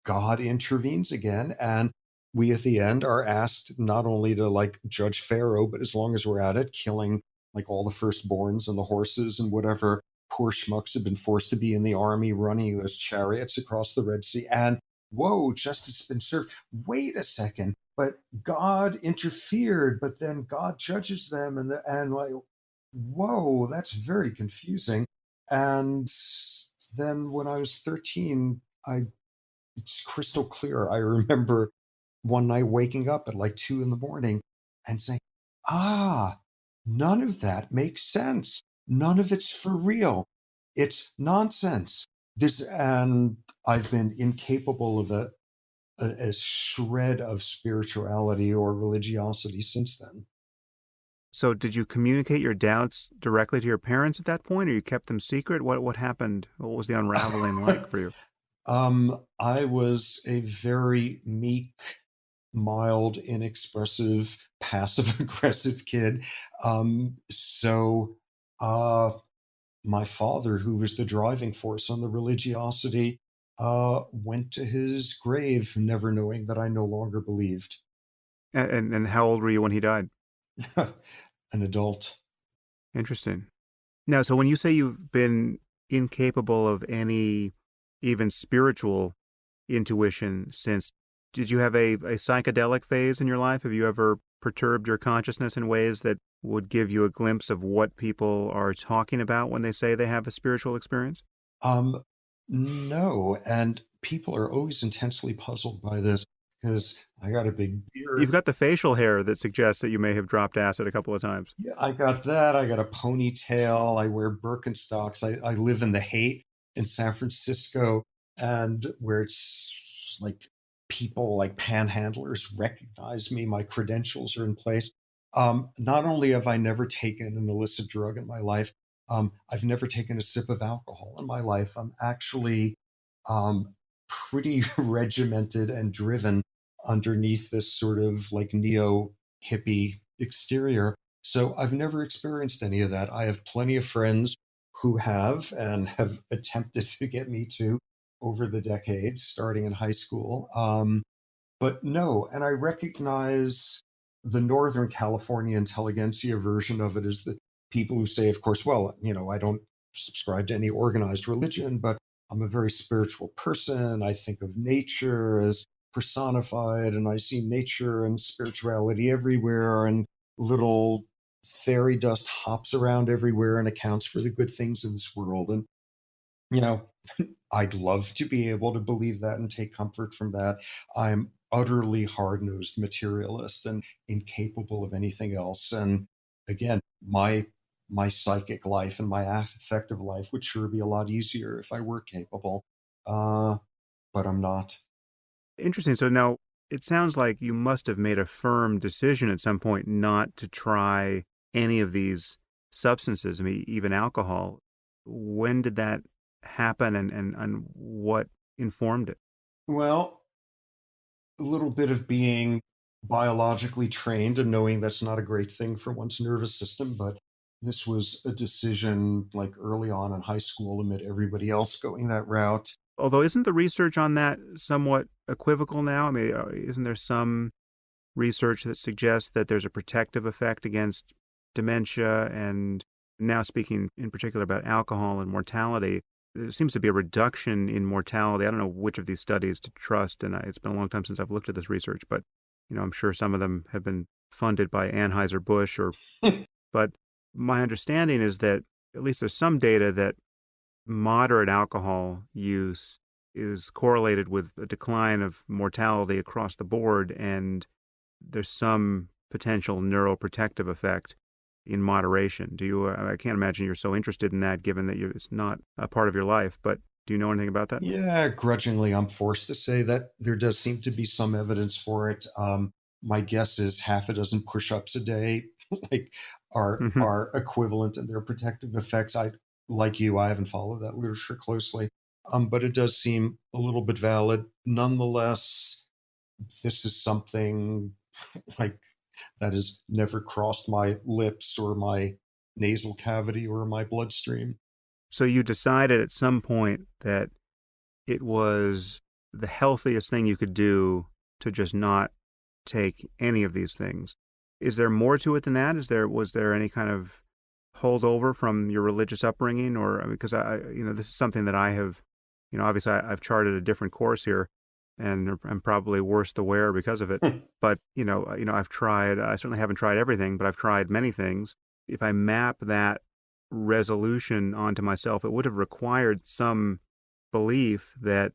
[SPEAKER 2] God intervenes again. And we at the end are asked not only to like judge Pharaoh, but as long as we're at it, killing like all the firstborns and the horses and whatever poor schmucks have been forced to be in the army running those chariots across the Red Sea. And whoa, justice has been served. Wait a second. But God interfered, but then God judges them, and like, whoa, that's very confusing. And then when I was 13, I it's crystal clear. I remember one night waking up at like 2 in the morning and saying, "Ah, none of that makes sense. None of it's for real. It's nonsense." This and I've been incapable of a shred of spirituality or religiosity since then.
[SPEAKER 1] So did you communicate your doubts directly to your parents at that point, or you kept them secret? What happened? What was the unraveling like for you?
[SPEAKER 2] I was a very meek, mild, inexpressive, passive aggressive kid. So my father, who was the driving force on the religiosity, went to his grave never knowing that I no longer believed.
[SPEAKER 1] And how old were you when he died?
[SPEAKER 2] An adult.
[SPEAKER 1] Interesting. Now, so when you say you've been incapable of any even spiritual intuition since, did you have a psychedelic phase in your life? Have you ever perturbed your consciousness in ways that would give you a glimpse of what people are talking about when they say they have a spiritual experience?
[SPEAKER 2] Um, no, and people are always intensely puzzled by this because I got a big
[SPEAKER 1] You've
[SPEAKER 2] beard.
[SPEAKER 1] got the facial hair that suggests that you may have dropped acid a couple of times.
[SPEAKER 2] Yeah, I got that. I got a ponytail. I wear Birkenstocks. I live in the Haight in San Francisco, and where it's like people like panhandlers recognize me. My credentials are in place. Not only have I never taken an illicit drug in my life, I've never taken a sip of alcohol in my life. I'm actually pretty regimented and driven underneath this sort of like neo hippie exterior. So I've never experienced any of that. I have plenty of friends who have and have attempted to get me to over the decades, starting in high school. But no, and I recognize the Northern California intelligentsia version of it is the people who say, of course, well, I don't subscribe to any organized religion, but I'm a very spiritual person. I think of nature as personified, and I see nature and spirituality everywhere, and little fairy dust hops around everywhere and accounts for the good things in this world. And, you know, I'd love to be able to believe that and take comfort from that. I'm utterly hard-nosed materialist and incapable of anything else. And again, my psychic life and my affective life would sure be a lot easier if I were capable. Uh, but I'm not.
[SPEAKER 1] Interesting. So now it sounds like you must have made a firm decision at some point not to try any of these substances, I mean, even alcohol. When did that happen, and what informed it?
[SPEAKER 2] Well, a little bit of being biologically trained and knowing that's not a great thing for one's nervous system, but this was a decision like early on in high school amid everybody else going that route.
[SPEAKER 1] Although, isn't the research on that somewhat equivocal now? I mean, isn't there some research that suggests that there's a protective effect against dementia? And now, speaking in particular about alcohol and mortality, there seems to be a reduction in mortality. I don't know which of these studies to trust, and it's been a long time since I've looked at this research, but I'm sure some of them have been funded by Anheuser-Busch but my understanding is that at least there's some data that moderate alcohol use is correlated with a decline of mortality across the board, and there's some potential neuroprotective effect in moderation. I can't imagine you're so interested in that given that it's not a part of your life, but do you know anything about that?
[SPEAKER 2] Yeah, grudgingly, I'm forced to say that there does seem to be some evidence for it. My guess is half a dozen push-ups a day, like are equivalent in their protective effects. Like you, I haven't followed that literature closely, but it does seem a little bit valid. Nonetheless, this is something like that has never crossed my lips or my nasal cavity or my bloodstream.
[SPEAKER 1] So you decided at some point that it was the healthiest thing you could do to just not take any of these things. Is there more to it than that? Was there any kind of holdover from your religious upbringing, or because this is something that I have, obviously I've charted a different course here, and I'm probably worse the wearer because of it. But I've tried. I certainly haven't tried everything, but I've tried many things. If I map that resolution onto myself, it would have required some belief that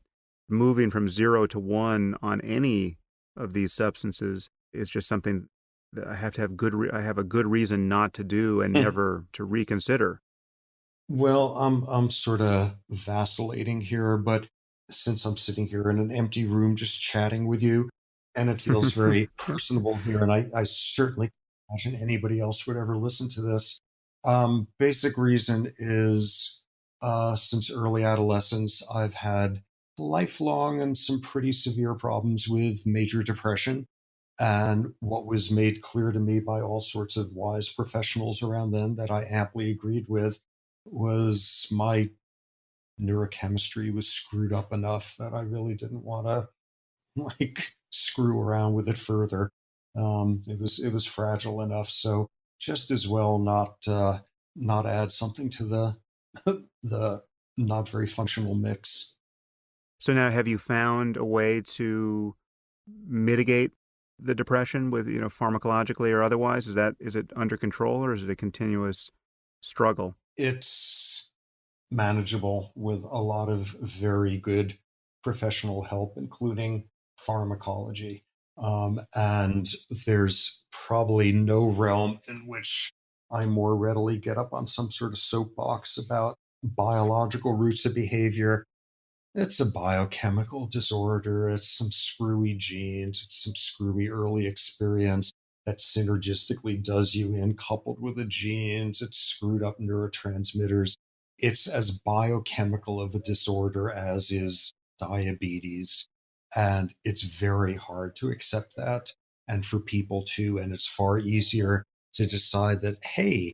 [SPEAKER 1] moving from 0 to 1 on any of these substances is just something that I have to have I have a good reason not to do and never to reconsider.
[SPEAKER 2] Well, I'm sort of vacillating here, but since I'm sitting here in an empty room just chatting with you, and it feels very personable here, and I certainly can't imagine anybody else would ever listen to this. Basic reason is since early adolescence, I've had lifelong and some pretty severe problems with major depression. And what was made clear to me by all sorts of wise professionals around then that I amply agreed with was my neurochemistry was screwed up enough that I really didn't want to like screw around with it further. It was fragile enough, so just as well not add something to the the not very functional mix.
[SPEAKER 1] So now, have you found a way to mitigate the depression with, pharmacologically or otherwise? Is it under control, or is it a continuous struggle?
[SPEAKER 2] It's manageable with a lot of very good professional help, including pharmacology. And there's probably no realm in which I more readily get up on some sort of soapbox about biological roots of behavior. It's a biochemical disorder. It's some screwy genes. It's some screwy early experience that synergistically does you in, coupled with the genes. It's screwed up neurotransmitters. It's as biochemical of a disorder as is diabetes. And it's very hard to accept that. And for people to, and it's far easier to decide that, hey,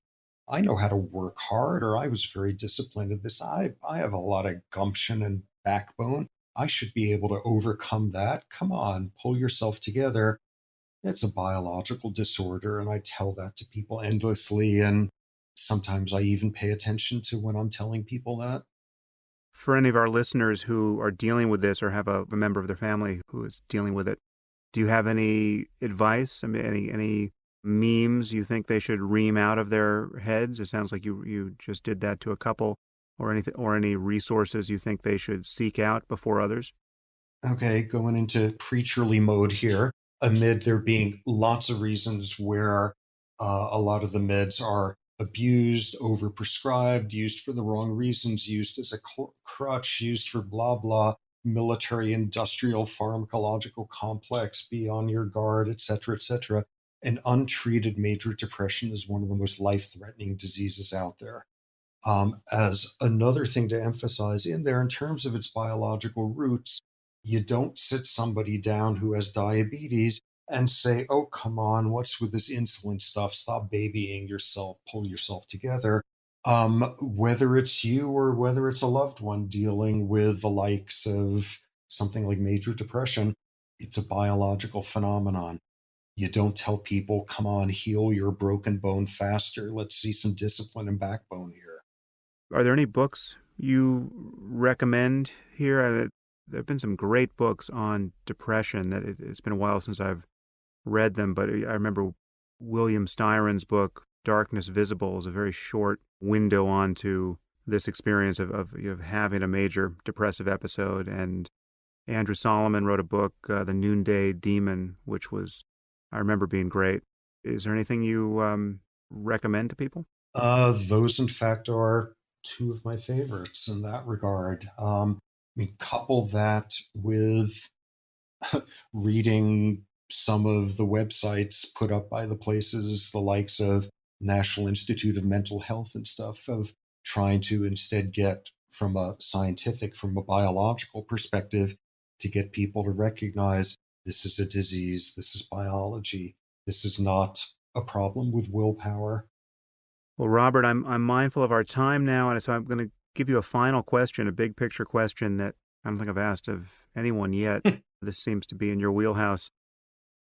[SPEAKER 2] I know how to work hard, or I was very disciplined at this. I have a lot of gumption and backbone. I should be able to overcome that. Come on, pull yourself together. It's a biological disorder. And I tell that to people endlessly. And sometimes I even pay attention to when I'm telling people that.
[SPEAKER 1] For any of our listeners who are dealing with this or have a member of their family who is dealing with it, do you have any advice? I mean, any memes you think they should ream out of their heads? It sounds like you just did that to a couple, or anything, or any resources you think they should seek out before others.
[SPEAKER 2] Okay, going into preacherly mode here, amid there being lots of reasons where a lot of the meds are abused, overprescribed, used for the wrong reasons, used as a crutch, used for blah, blah, military industrial pharmacological complex, be on your guard, et cetera, et cetera. An untreated major depression is one of the most life threatening diseases out there. As another thing to emphasize in there, in terms of its biological roots, you don't sit somebody down who has diabetes and say, oh, come on, what's with this insulin stuff? Stop babying yourself, pull yourself together. Whether it's you or whether it's a loved one dealing with the likes of something like major depression, it's a biological phenomenon. You don't tell people, come on, heal your broken bone faster. Let's see some discipline and backbone here.
[SPEAKER 1] Are there any books you recommend here? There have been some great books on depression that it's been a while since I've read them, but I remember William Styron's book, Darkness Visible, is a very short window onto this experience of having a major depressive episode. And Andrew Solomon wrote a book, The Noonday Demon, which I remember being great. Is there anything you recommend to people?
[SPEAKER 2] Those, in fact, are two of my favorites in that regard. Couple that with reading some of the websites put up by the places, the likes of National Institute of Mental Health and stuff, of trying to instead get from a scientific, from a biological perspective, to get people to recognize this is a disease, this is biology, this is not a problem with willpower.
[SPEAKER 1] Well, Robert, I'm mindful of our time now, and so I'm going to give you a final question, a big picture question that I don't think I've asked of anyone yet. This seems to be in your wheelhouse.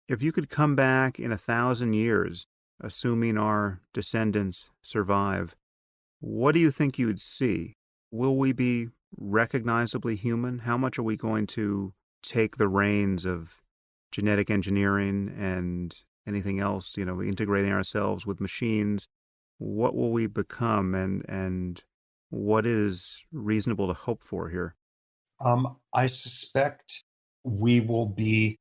[SPEAKER 1] If you could come back in 1,000 years, assuming our descendants survive, what do you think you would see? Will we be recognizably human? How much are we going to take the reins of genetic engineering and anything else, integrating ourselves with machines? What will we become, and what is reasonable to hope for here?
[SPEAKER 2] I suspect we will be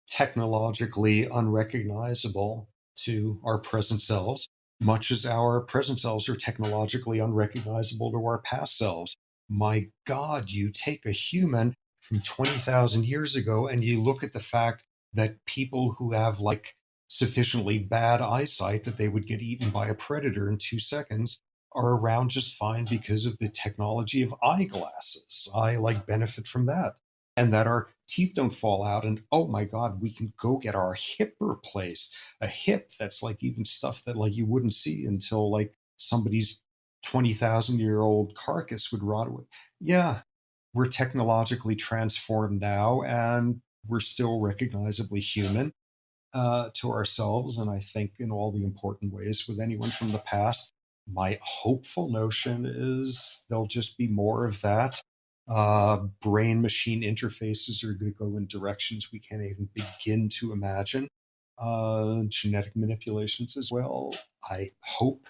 [SPEAKER 2] technologically unrecognizable to our present selves, much as our present selves are technologically unrecognizable to our past selves. My God, you take a human from 20,000 years ago and you look at the fact that people who have like sufficiently bad eyesight that they would get eaten by a predator in 2 seconds are around just fine because of the technology of eyeglasses. I like benefit from that. And that our teeth don't fall out. And oh my God, we can go get our hip replaced. A hip that's like even stuff that like you wouldn't see until like somebody's 20,000-year-old carcass would rot away. Yeah, we're technologically transformed now and we're still recognizably human to ourselves. And I think in all the important ways with anyone from the past, my hopeful notion is there'll just be more of that. Brain machine interfaces are going to go in directions we can't even begin to imagine. Genetic manipulations as well. I hope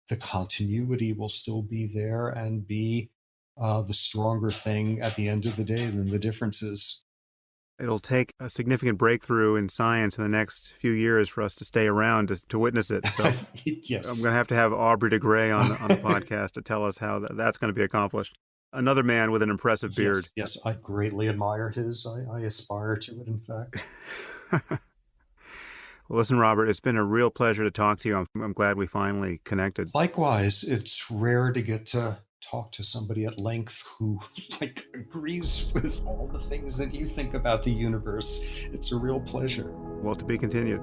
[SPEAKER 2] the continuity will still be there and be the stronger thing at the end of the day than the differences.
[SPEAKER 1] It'll take a significant breakthrough in science in the next few years for us to stay around to witness it. So I'm
[SPEAKER 2] Yes.
[SPEAKER 1] going to have Aubrey de Grey on the podcast to tell us how that's going to be accomplished. Another man with an impressive beard.
[SPEAKER 2] Yes, I greatly admire his. I aspire to it, in fact.
[SPEAKER 1] Well, listen, Robert, it's been a real pleasure to talk to you. I'm glad we finally connected.
[SPEAKER 2] Likewise, it's rare to get to talk to somebody at length who like agrees with all the things that you think about the universe. It's a real pleasure.
[SPEAKER 1] Well, to be continued.